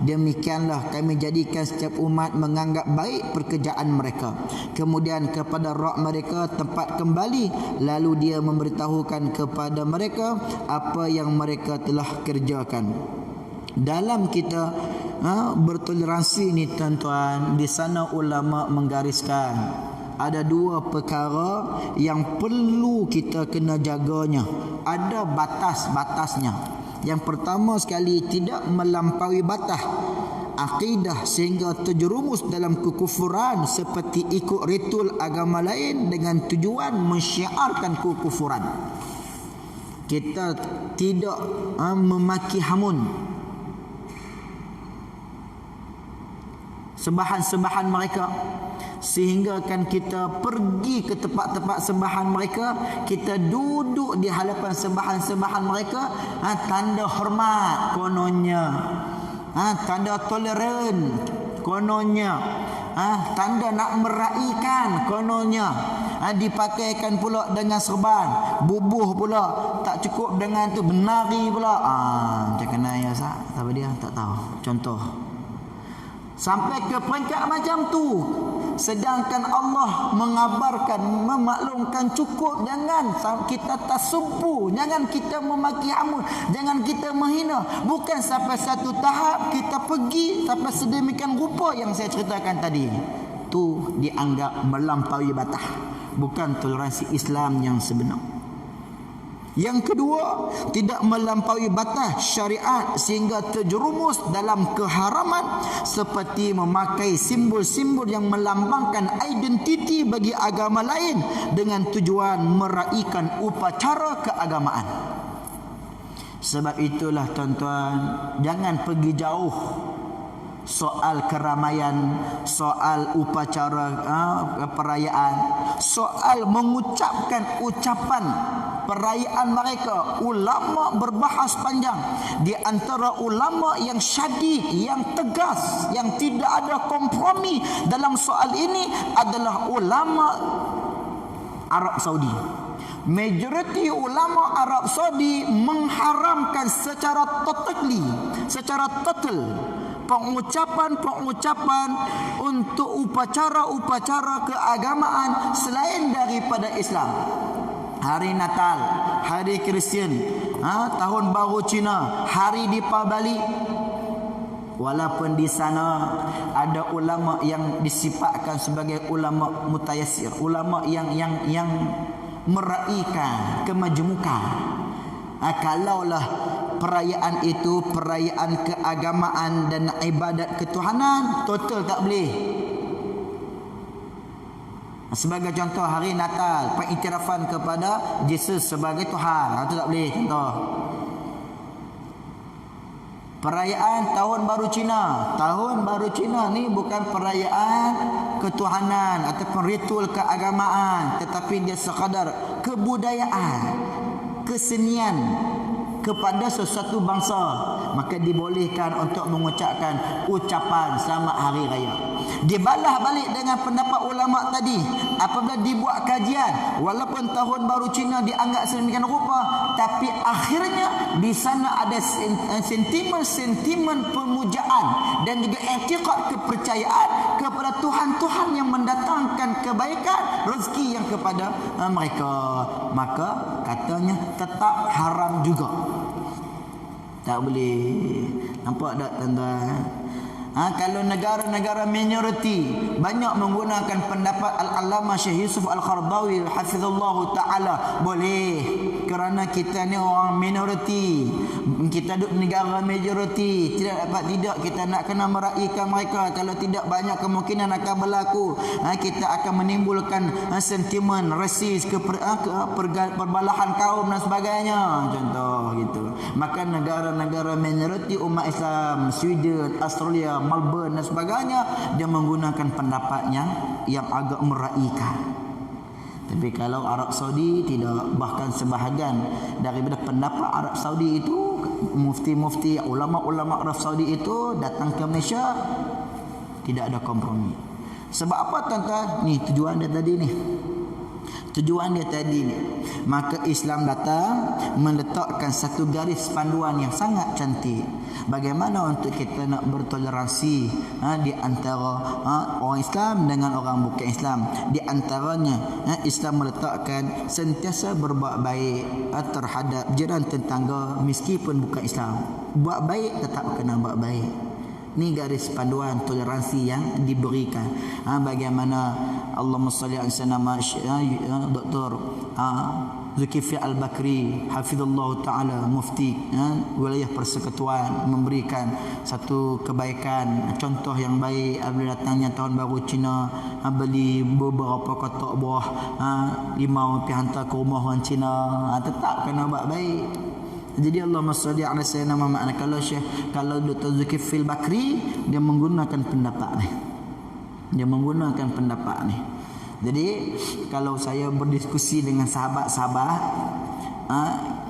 Demikianlah kami jadikan setiap umat menganggap baik pekerjaan mereka, kemudian kepada Rabb mereka tempat kembali, lalu dia memberitahukan kepada mereka apa yang mereka telah kerjakan. Dalam kita bertoleransi ni tuan-tuan, di sana ulama menggariskan ada dua perkara yang perlu kita kena jaganya. Ada batas-batasnya. Yang pertama sekali, tidak melampaui batas akidah sehingga terjerumus dalam kekufuran seperti ikut ritual agama lain dengan tujuan mensyiarkan kekufuran. Kita tidak memaki hamun sembahan-sembahan mereka, sehingga kan kita pergi ke tempat-tempat sembahan mereka, kita duduk di hadapan sembahan-sembahan mereka, tanda hormat kononnya, tanda toleran kononnya, tanda nak meraihkan kononnya, dipakaikan pula dengan serban, bubuh pula, tak cukup dengan tu benari pula. Macam kena ya sah, apa dia tak tahu. Contoh sampai ke peringkat macam tu, sedangkan Allah mengabarkan, memaklumkan cukup, jangan kita tasubbu, jangan kita memaki hamun, jangan kita menghina. Bukan sampai satu tahap kita pergi sampai sedemikian rupa yang saya ceritakan tadi, tu dianggap melampaui batas, bukan toleransi Islam yang sebenar. Yang kedua, tidak melampaui batas syariat sehingga terjerumus dalam keharaman seperti memakai simbol-simbol yang melambangkan identiti bagi agama lain dengan tujuan meraihkan upacara keagamaan. Sebab itulah tuan-tuan, jangan pergi jauh soal keramaian, soal upacara perayaan, soal mengucapkan ucapan perayaan mereka. Ulama berbahas panjang. Di antara ulama yang syadid, yang tegas, yang tidak ada kompromi dalam soal ini adalah ulama Arab Saudi. Majoriti ulama Arab Saudi mengharamkan secara total pengucapan untuk upacara-upacara keagamaan selain daripada Islam. Hari Natal, Hari Kristian, Tahun Baru Cina, Hari Deepavali. Walaupun di sana ada ulama yang disifatkan sebagai ulama mutayassir, ulama yang meraihkan kemajmukan. Kalaulah perayaan itu perayaan keagamaan dan ibadat ketuhanan, total tak boleh. Sebagai contoh, hari Natal, pengiktirafan kepada Yesus sebagai Tuhan, itu tak boleh contoh. Perayaan Tahun Baru Cina. Tahun Baru Cina ni bukan perayaan ketuhanan ataupun ritual keagamaan, tetapi dia sekadar kebudayaan, kesenian kepada sesuatu bangsa. Maka dibolehkan untuk mengucapkan ucapan selamat hari raya. Dibalah balik dengan pendapat ulama tadi. Apabila dibuat kajian, walaupun tahun baru Cina dianggap sedemikian rupa, tapi akhirnya di sana ada sentimen pemujaan dan juga i'tiqad kepercayaan kepada Tuhan-Tuhan yang mendatangkan kebaikan, rezeki yang kepada mereka. Maka katanya tetap haram juga. Tak boleh. Nampak tak tuan-tuan? Kalau negara-negara minoriti banyak menggunakan pendapat Al-Allamah Syekh Yusuf Al-Qaradawi hafizallahu taala, boleh, kerana kita ni orang minoriti, kita duduk negara majoriti, tidak kita nak kena meraihkan mereka. Kalau tidak, banyak kemungkinan akan berlaku kita akan menimbulkan sentimen rasis, perbalahan kaum dan sebagainya, contoh gitu. Maka negara-negara minoriti umat Islam, Sweden, Australia, Melbourne dan sebagainya, dia menggunakan pendapatnya yang agak meraihkan. Tapi kalau Arab Saudi tidak, bahkan sebahagian daripada pendapat Arab Saudi itu, mufti-mufti, ulama-ulama Arab Saudi itu datang ke Malaysia, tidak ada kompromi. Sebab apa tuan-tuan? Ni tujuan dia tadi ni. Tujuan dia tadi ni. Maka Islam datang meletakkan satu garis panduan yang sangat cantik. Bagaimana untuk kita nak bertoleransi di antara orang Islam dengan orang bukan Islam. Di antaranya Islam meletakkan sentiasa berbuat baik terhadap jiran tetangga meskipun bukan Islam. Buat baik tetap kena buat baik. Ni garis panduan toleransi yang diberikan. Bagaimana Allahumma salli ala sayyidina Dr. Zulkifli Al-Bakri hafizallahu taala, mufti wilayah persekutuan, memberikan satu kebaikan, contoh yang baik apabila datangnya tahun baru Cina, beli beberapa kotak buah limau pergi hantar ke rumah orang Cina, tetap kena buat baik. Jadi Allahumma salli ala sayyidina Muhammad. Kalau Dr. Zulkifli Al-Bakri, dia menggunakan pendapat ni. Jadi kalau saya berdiskusi dengan sahabat-sahabat,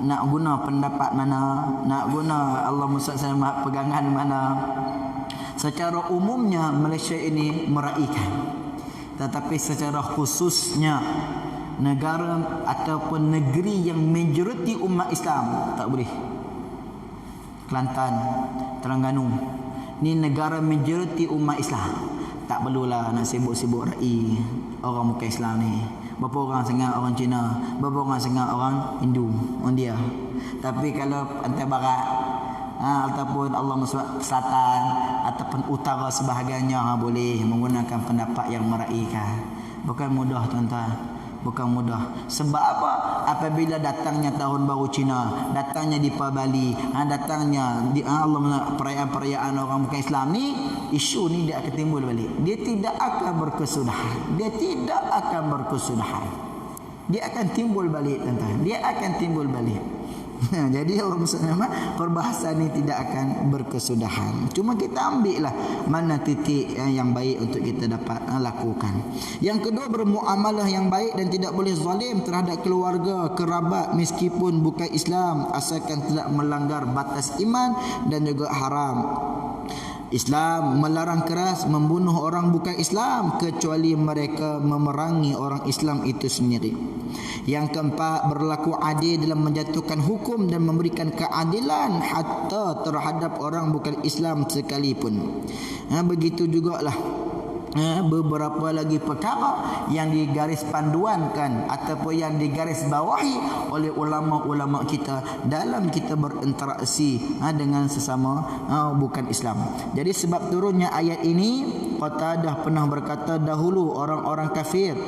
nak guna pendapat mana, nak guna Allahumma salli ala pegangan mana, secara umumnya Malaysia ini meraihkan. Tetapi secara khususnya negara ataupun negeri yang majoriti umat Islam tak boleh. Kelantan, Terengganu, ni negara majoriti umat Islam, tak perlulah nak sibuk-sibuk raih orang bukan Islam ni. Berapa orang sangat orang Cina, berapa orang sangat orang Hindu, orang dia. Tapi kalau pantai barat ataupun Allah selatan ataupun utara sebahagiannya, boleh menggunakan pendapat yang meraihkan. Bukan mudah tuan-tuan, bukan mudah. Sebab apa? Apabila datangnya tahun baru Cina, datangnya di Bali, datangnya di perayaan-perayaan orang bukan Islam ni, isu ni dia akan timbul balik. Dia tidak akan berkesudahan. Dia akan timbul balik tuan-tuan. Jadi Allah SWT, perbahasan ini tidak akan berkesudahan. Cuma kita ambil lah mana titik yang baik untuk kita dapat lakukan. Yang kedua, bermuamalah yang baik dan tidak boleh zalim terhadap keluarga, kerabat meskipun bukan Islam, asalkan tidak melanggar batas iman dan juga haram. Islam melarang keras membunuh orang bukan Islam kecuali mereka memerangi orang Islam itu sendiri. Yang keempat, berlaku adil dalam menjatuhkan hukum dan memberikan keadilan hatta terhadap orang bukan Islam sekalipun. Begitu jugalah beberapa lagi perkara yang digaris panduankan ataupun yang digaris bawahi oleh ulama-ulama kita dalam kita berinteraksi dengan sesama bukan Islam. Jadi sebab turunnya ayat ini, Qatadah pernah berkata, dahulu orang-orang kafir,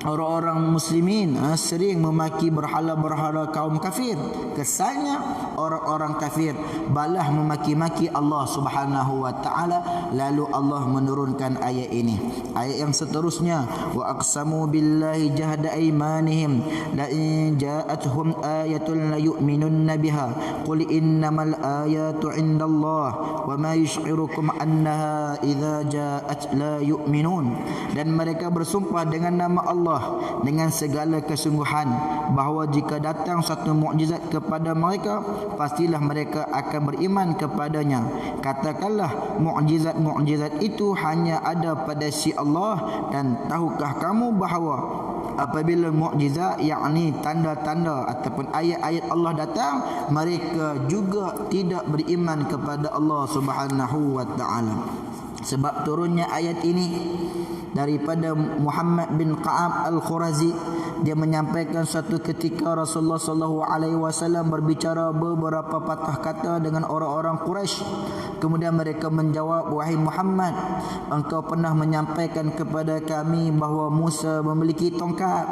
orang-orang muslimin sering memaki berhala-berhala kaum kafir. Kesannya orang-orang kafir balah memaki-maki Allah Subhanahu wa taala, lalu Allah menurunkan ayat ini. Ayat yang seterusnya, wa aqsamu billahi jahda aymanihim la in ja'atuhum ayatun la yu'minunna biha qul innamal ayatu 'indallah wa ma yush'irukum annaha idza ja'at la yu'minun. Dan mereka bersumpah dengan nama Allah Allah dengan segala kesungguhan bahawa jika datang satu mukjizat kepada mereka, pastilah mereka akan beriman kepadanya. Katakanlah, mukjizat itu hanya ada pada si Allah. Dan tahukah kamu bahawa apabila mukjizat, yakni tanda-tanda ataupun ayat-ayat Allah datang, mereka juga tidak beriman kepada Allah Subhanahu wa taala. Sebab turunnya ayat ini daripada Muhammad bin Ka'ab Al-Khurazi, dia menyampaikan suatu ketika Rasulullah sallallahu alaihi wasallam berbicara beberapa patah kata dengan orang-orang Quraisy. Kemudian mereka menjawab, "Wahai Muhammad, engkau pernah menyampaikan kepada kami bahawa Musa memiliki tongkat.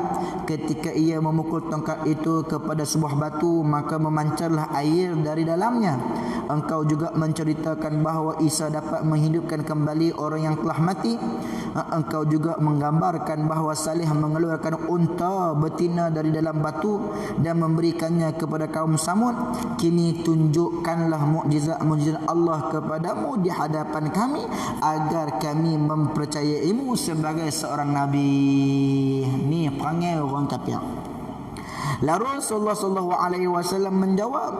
Ketika ia memukul tongkat itu kepada sebuah batu, maka memancarlah air dari dalamnya. Engkau juga menceritakan bahawa Isa dapat menghidupkan kembali orang yang telah mati. Engkau juga menggambarkan bahawa Saleh mengeluarkan unta betina dari dalam batu dan memberikannya kepada kaum Samud. Kini tunjukkanlah mukjizat Allah kepadamu di hadapan kami agar kami mempercayaimu sebagai seorang nabi." Ni perangai orang kafir. Lalu Rasulullah sallallahu alaihi wasallam menjawab,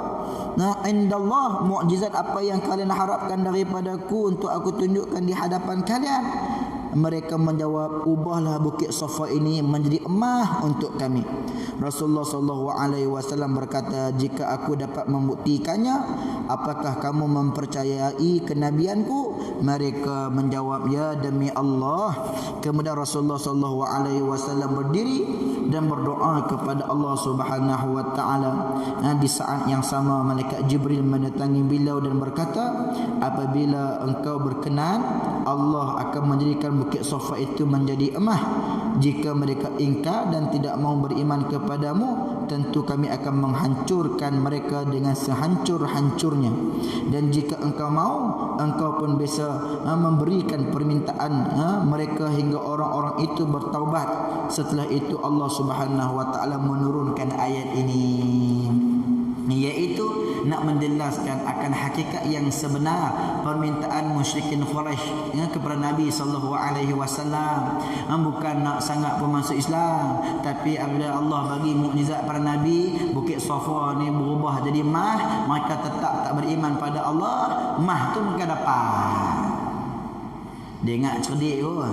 "Indallah, mukjizat apa yang kalian harapkan daripadaku untuk aku tunjukkan di hadapan kalian?" Mereka menjawab, "Ubahlah bukit Safa ini menjadi emas untuk kami." Rasulullah sallallahu alaihi wasallam berkata, "Jika aku dapat membuktikannya, apakah kamu mempercayai kenabianku?" Mereka menjawab, "Ya, demi Allah." Kemudian Rasulullah sallallahu alaihi wasallam berdiri dan berdoa kepada Allah Subhanahu wa taala. Di saat yang sama malaikat Jibril mendatangi beliau dan berkata, "Apabila engkau berkenan, Allah akan menjadikan bukit Safa itu menjadi emas. Jika mereka ingkar dan tidak mau beriman kepadamu, tentu kami akan menghancurkan mereka dengan sehancur-hancurnya. Dan jika engkau mau, engkau pun bisa memberikan permintaan mereka hingga orang-orang itu bertaubat." Setelah itu Allah Subhanahu wa taala menurunkan ayat ini, iaitu nak menjelaskan akan hakikat yang sebenar permintaan musyrikin Quraisy kepada Nabi sallallahu alaihi wasallam. Bukan nak sangat pun masuk Islam, tapi apabila Allah bagi mukjizat para nabi, bukit Safa ni berubah jadi emas, mereka tetap tak beriman pada Allah. Emas tu mereka dapat. Dia ingat cerdik kot.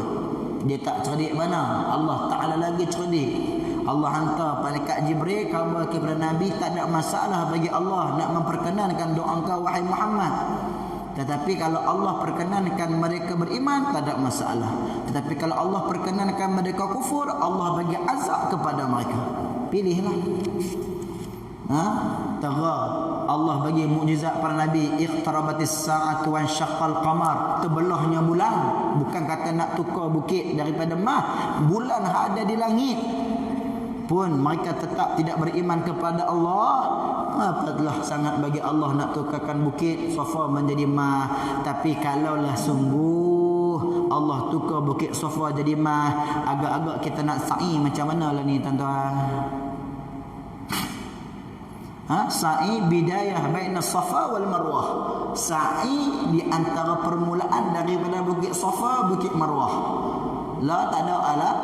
Dia tak cerdik mana? Allah Ta'ala lagi cerdik. Allah hantar malaikat Jibril khabar kepada Nabi, tak ada masalah bagi Allah nak memperkenankan doa engkau wahai Muhammad. Tetapi kalau Allah perkenankan mereka beriman, tak ada masalah. Tetapi kalau Allah perkenankan mereka kufur, Allah bagi azab kepada mereka. Pilihlah. Tagha Allah bagi mukjizat para nabi, iqtarabatis sa'atu wa syaqqal qamar, terbelahnya bulan. Bukan kata nak tukar bukit daripada emas, bulan ada di langit pun mereka tetap tidak beriman kepada Allah. Apalah sangat bagi Allah nak tukarkan bukit Safa menjadi emas. Tapi kalaulah sungguh Allah tukar bukit Safa jadi emas, agak-agak kita nak sa'i macam mana lah ni tuan-tuan? Sa'i bidayah baina Safa wal Marwah. Sa'i di antara permulaan daripada bukit Safa bukit Marwah. La tak ada alat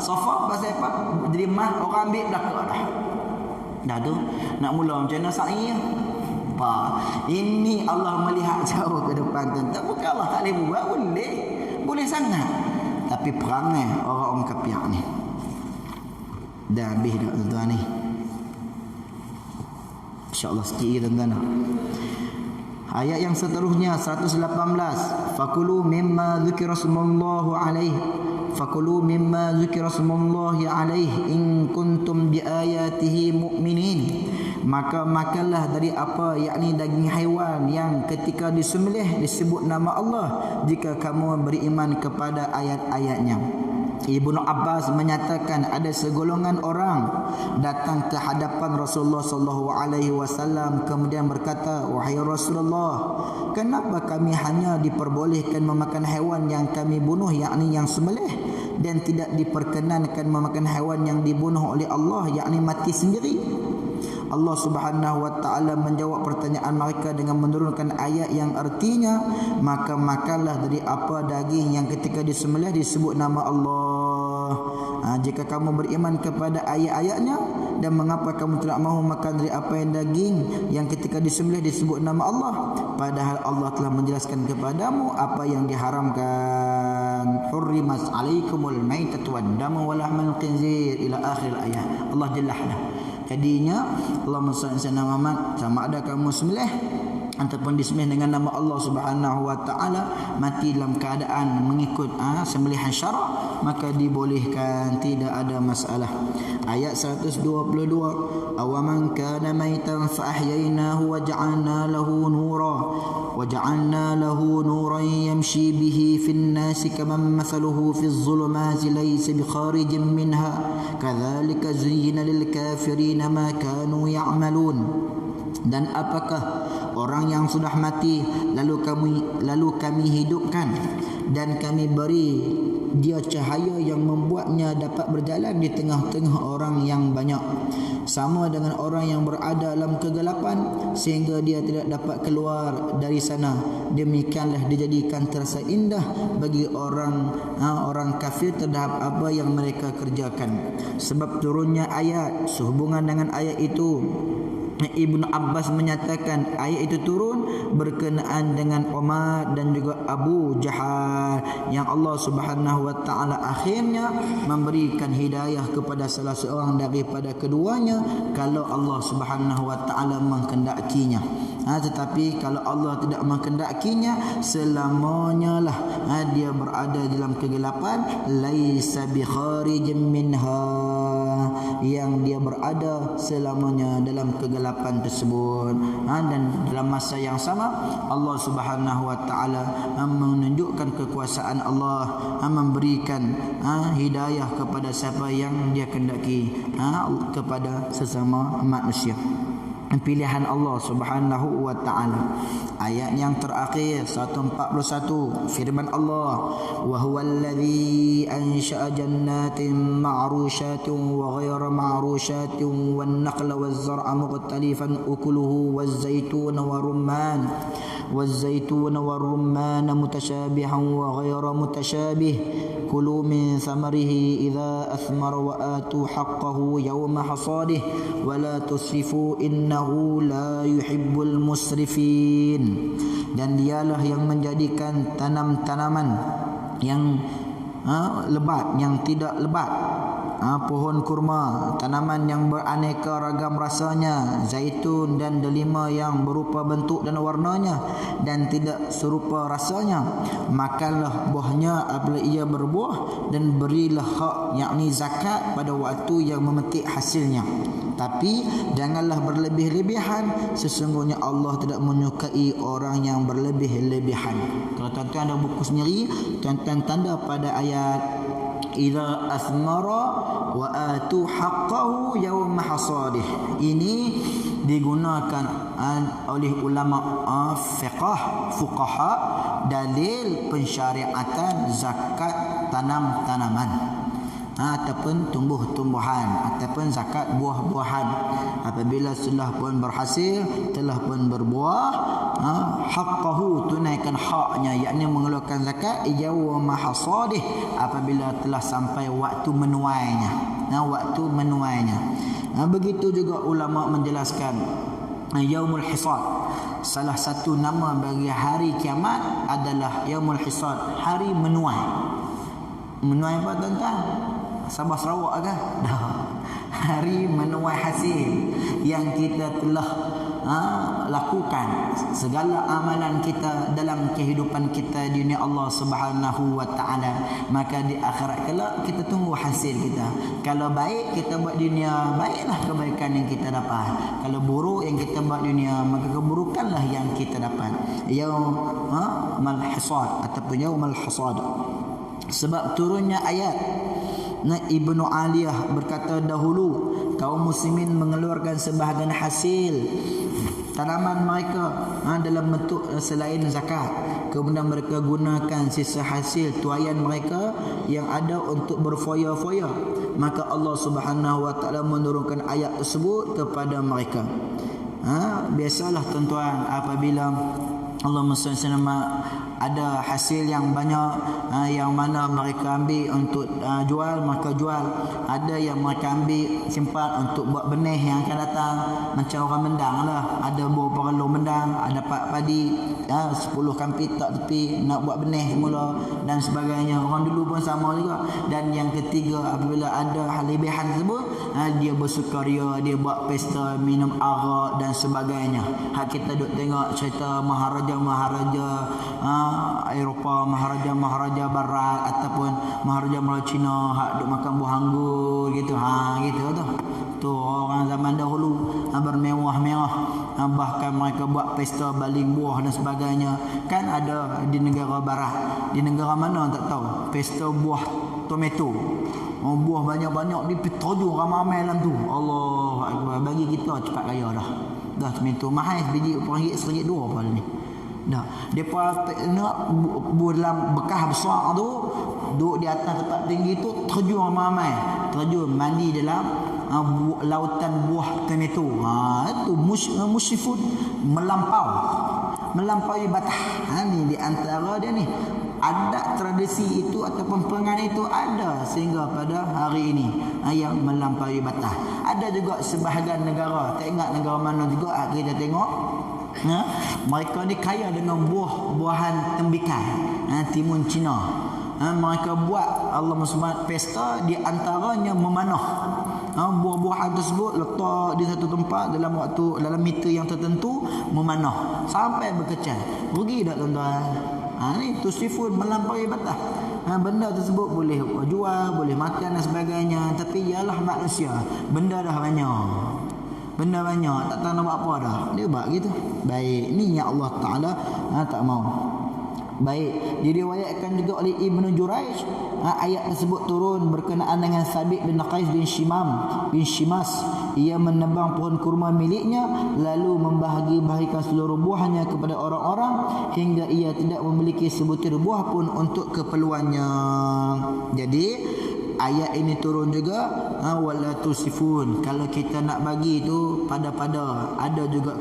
Safa pasal apa? Jadi mah orang ambil belakang dah. Dah tu nak mula macam mana sa'i? Ini Allah melihat jauh ke depan tuan. Bukan Allah tak boleh buat, boleh sangat. Tapi perangai orang-orang kafir ni. Dah habis dah tuan-tuan ni. InsyaAllah sikit tuan-tuan. Ayat yang seterusnya 118, fakulu mimma dzukira smallahu alaihi, fakulu mimma dzukira smallahi alaihi in kuntum biayatihi mu'minin. Maka makanlah dari apa, yakni daging haiwan yang ketika disembelih disebut nama Allah, jika kamu beriman kepada ayat-ayatnya. Ibnu Abbas menyatakan ada segolongan orang datang ke hadapan Rasulullah sallallahu alaihi wasallam kemudian berkata, "Wahai Rasulullah, kenapa kami hanya diperbolehkan memakan haiwan yang kami bunuh, yakni yang sembelih, dan tidak diperkenankan memakan haiwan yang dibunuh oleh Allah, yakni mati sendiri?" Allah Subhanahu wa taala menjawab pertanyaan mereka dengan menurunkan ayat yang artinya, maka makanlah dari apa daging yang ketika disembelih disebut nama Allah. Jika kamu beriman kepada ayat-ayatnya, dan mengapa kamu tidak mahu makan dari apa yang daging yang ketika disembelih disebut nama Allah, padahal Allah telah menjelaskan kepadamu apa yang diharamkan. Hurrimat alaikumul maitatu wad-damu wa lahmul khinzir ila akhir ayat. Allah jelaslah. Jadinya Allahumma shalli ala Muhammad, sama ada kamu sembelih ataupun disembelih dengan nama Allah Subhanahu wa taala mati dalam keadaan mengikut sembelihan syarak, maka dibolehkan, tidak ada masalah. Ayat 122, awaman kana maitan fa ahyaynahu wa ja'alna lahu nuran yamshi bihi fin nasi kaman mathaluhu fiz zulumati laysa bikharijin minha kadzalika zuyyina lil kafirin ma kanu ya'malun. Dan apakah orang yang sudah mati lalu kami hidupkan dan kami beri dia cahaya yang membuatnya dapat berjalan di tengah-tengah orang yang banyak, sama dengan orang yang berada dalam kegelapan sehingga dia tidak dapat keluar dari sana. Demikianlah dijadikan terasa indah bagi orang kafir terhadap apa yang mereka kerjakan. Sebab turunnya ayat sehubungan dengan ayat itu, Ibnu Abbas menyatakan ayat itu turun berkenaan dengan Umar dan juga Abu Jahal yang Allah Subhanahu wa taala akhirnya memberikan hidayah kepada salah seorang daripada keduanya kalau Allah Subhanahu wa taala mengkendakinya. Tetapi kalau Allah tidak mengkendakinya, selamanya lah dia berada dalam kegelapan, laisa bi kharijin minha, yang dia berada selamanya dalam kegelapan tersebut. Dan dalam masa yang sama Allah Subhanahu wa taala menunjukkan kekuasaan Allah, memberikan hidayah kepada siapa yang dia kehendaki, kepada sesama manusia. Pilihan Allah Subhanahu wa taala. Ayat yang terakhir 141, firman Allah, wa huwal ladzi ansha'a jannatin ma'rushatin wa ghayra ma'rushatin wan nakhla waz zar'a mukhtalifan ukuluhu waz zaituna والزيتون والرمان متشابها وغير متشابه كلوا من ثمره إذا أثمر وآتوا حقه يوم حصاده ولا تسرفوا إنه لا يحب المسرفين. Dan dialah yang menjadikan tanam-tanaman yang lebat, yang tidak lebat, pohon kurma, tanaman yang beraneka ragam rasanya, zaitun dan delima yang berupa bentuk dan warnanya dan tidak serupa rasanya. Makanlah buahnya apabila ia berbuah dan berilah hak, yakni zakat, pada waktu yang memetik hasilnya. Tapi janganlah berlebih-lebihan, sesungguhnya Allah tidak menyukai orang yang berlebih-lebihan. Kalau tuan-tuan ada buku sendiri, tuan-tuan tanda pada ayat idza asmara wa atu haqqahu yawma hasadih. Ini digunakan oleh ulama fuqaha dalil pensyariatan zakat tanam-tanaman ataupun tumbuh-tumbuhan ataupun zakat buah-buahan. Apabila sudah pun berhasil, telah pun berbuah, haqqahu, tunaikan haknya, yakni mengeluarkan zakat yawma hasadih, apabila telah sampai waktu menuainya. Begitu juga ulama menjelaskan yaumul hisad, salah satu nama bagi hari kiamat adalah yaumul hisad, hari menuai. Menuai apa tuan-tuan? Sabah Sarawak kan? Hari menuai hasil yang kita telah lakukan, segala amalan kita dalam kehidupan kita di dunia Allah Subhanahu wa taala. Maka di akhirat kelak kita tunggu hasil kita. Kalau baik kita buat di dunia, baiklah kebaikan yang kita dapat. Kalau buruk yang kita buat di dunia, maka keburukanlah yang kita dapat. Yaumul hisad ataupun yaumul hasad. Sebab turunnya ayat, Ibnu Aliyah berkata, dahulu kaum muslimin mengeluarkan sebahagian hasil tanaman mereka dalam bentuk selain zakat, kemudian mereka gunakan sisa hasil tuaian mereka yang ada untuk berfoya-foya, maka Allah Subhanahu wa taala menurunkan ayat tersebut kepada mereka. Biasalah tuan-tuan, apabila Allahumma salli ada hasil yang banyak, yang mana mereka ambil untuk jual, maka jual. Ada yang mereka ambil simpan untuk buat benih yang akan datang, macam orang mendang lah, ada beberapa long mendang, ada dapat padi 10 kampit tak tepi nak buat benih semula dan sebagainya. Orang dulu pun sama juga. Dan yang ketiga, apabila ada lebihan tersebut, dia bersukaria, dia buat pesta minum arak dan sebagainya. Kita duk tengok cerita maharaja-maharaja Eropah, maharaja-maharaja barat ataupun maharaja-maharaja Cina hak duk makan buah anggur gitu. Gitu tu orang zaman dahulu bermewah-mewah, bahkan mereka buat pesta baling buah dan sebagainya. Kan ada di negara barat, di negara mana tak tahu, pesta buah tomato, buah banyak-banyak di tojo ramai-ramai dalam tu. Allah Akbar, bagi kita cepat kaya dah tomato mahal biji RM1, RM2 apa ni. Dah, depa nak buah dalam bekas besar tu, duduk di atas tempat tinggi tu, terjun ramai-ramai, terjun mandi dalam lautan buah tomato. Itu musyrifun, melampaui batas. Ni di antara dia ni. Adat tradisi itu ataupun perangai itu ada sehingga pada hari ini yang melampaui batas. Ada juga sebahagian negara, tak ingat negara mana juga, kita tengok mereka ni kaya dengan buah-buahan tembikai, timun Cina. Mereka buat Allah SWT pesta, di antaranya memanah buah-buahan tersebut, letak di satu tempat dalam meter yang tertentu, memanah sampai berkecai. Rugi tak tuan-tuan? Ni tusifun, melampaui batas. Benda tersebut boleh jual, boleh makan dan sebagainya, tapi ialah manusia, benda dah banyak, tak tahu nak buat apa dah, dia buat gitu. Baik, ni yang Allah Ta'ala tak mau. Baik, diriwayatkan juga oleh Ibnu Jurayj, ayat tersebut turun berkenaan dengan Sabit bin Qais bin Shimas. Ia menebang pohon kurma miliknya, lalu membahagi-bahagikan seluruh buahnya kepada orang-orang, hingga ia tidak memiliki sebutir buah pun untuk keperluannya. Jadi ayat ini turun juga, wala tusifun, kalau kita nak bagi tu pada-pada, ada juga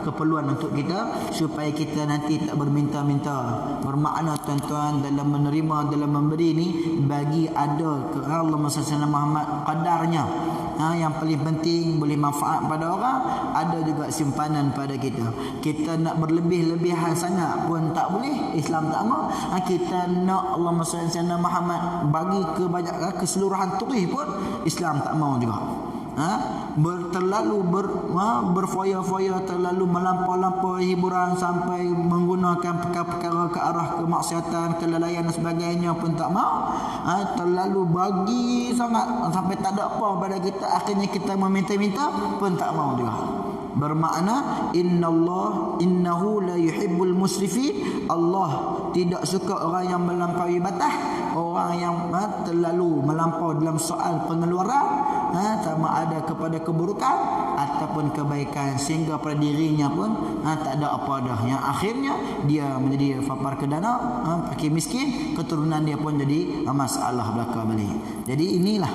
keperluan untuk kita supaya kita nanti tak berminta-minta. Bermakna tuan-tuan, dalam menerima, dalam memberi ni, bagi ada Allahumma salli ala Muhammad qadarnya. Yang paling penting boleh manfaat pada orang, ada juga simpanan pada kita. Kita nak berlebih-lebihan sangat pun tak boleh, Islam tak mau. Kita nak Allahumma salli ala Muhammad bagi keseluruhan turis pun Islam tak mau juga. Terlalu berfoya-foya, terlalu melampau-lampau hiburan sampai menggunakan perkara-perkara ke arah kemaksiatan, kelalaian dan sebagainya pun tak mau. Terlalu bagi sangat sampai tak ada apa pada kita, akhirnya kita meminta-minta pun tak mau juga. Bermakna innahu la yuhibbul musrifin, Allah tidak suka orang yang melampaui batas, orang yang terlalu melampau dalam soal pengeluaran, sama ada kepada keburukan ataupun kebaikan, sehingga pada dirinya pun tak ada apa dah, yang akhirnya dia menjadi fapar ke dana, fakir miskin, keturunan dia pun jadi masalah belaka balik. Jadi inilah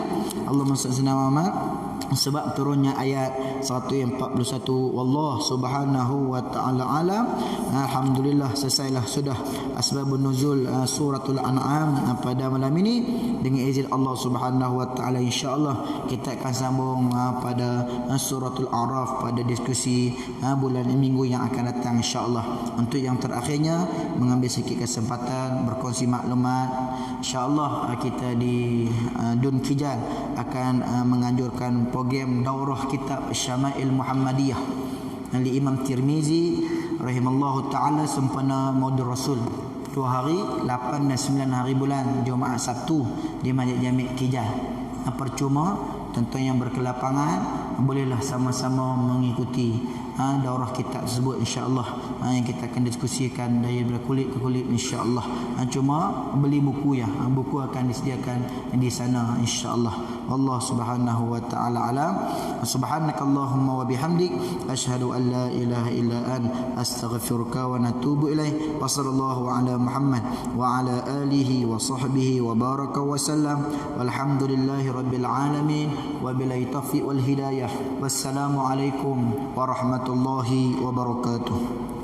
Allahumma salli ala Muhammad, sebab turunnya ayat 141. Wallah subhanahu wa ta'ala alam. Alhamdulillah, selesailah sudah asbabun nuzul suratul An'am pada malam ini. Dengan izin Allah subhanahu wa ta'ala, insyaAllah kita akan sambung pada suratul A'raf pada diskusi bulan minggu yang akan datang, insyaAllah. Untuk yang terakhirnya, mengambil sedikit kesempatan berkongsi maklumat. InsyaAllah kita di Dun Kijal akan menganjurkan program daurah kitab Syama'il Muhammadiyah oleh Imam Tirmizi rahimallahu ta'ala sempena Maulid Rasul, 2 hari 8 dan 9 hari bulan Jumaat Sabtu di Masjid Jami' Kijal. Percuma, tuan-tuan yang berkelapangan bolehlah sama-sama mengikuti daurah kitab tersebut insya-Allah, yang kita akan diskusikan dari kulit ke kulit insya-Allah. Cuma beli buku ya, buku akan disediakan di sana insya-Allah. Allah Subhanahu wa taala alam. Subhanakallahumma wa bihamdik asyhadu an la ilaha illa astaghfiruka wa natubu ilaih. Wa sallallahu ala Muhammad wa ala alihi wa sahbihi wa baraka wa sallam. Walhamdulillahi rabbil alamin wa billahi taufiq wal hidayah. Wassalamu alaikum warahmatullahi wabarakatuh.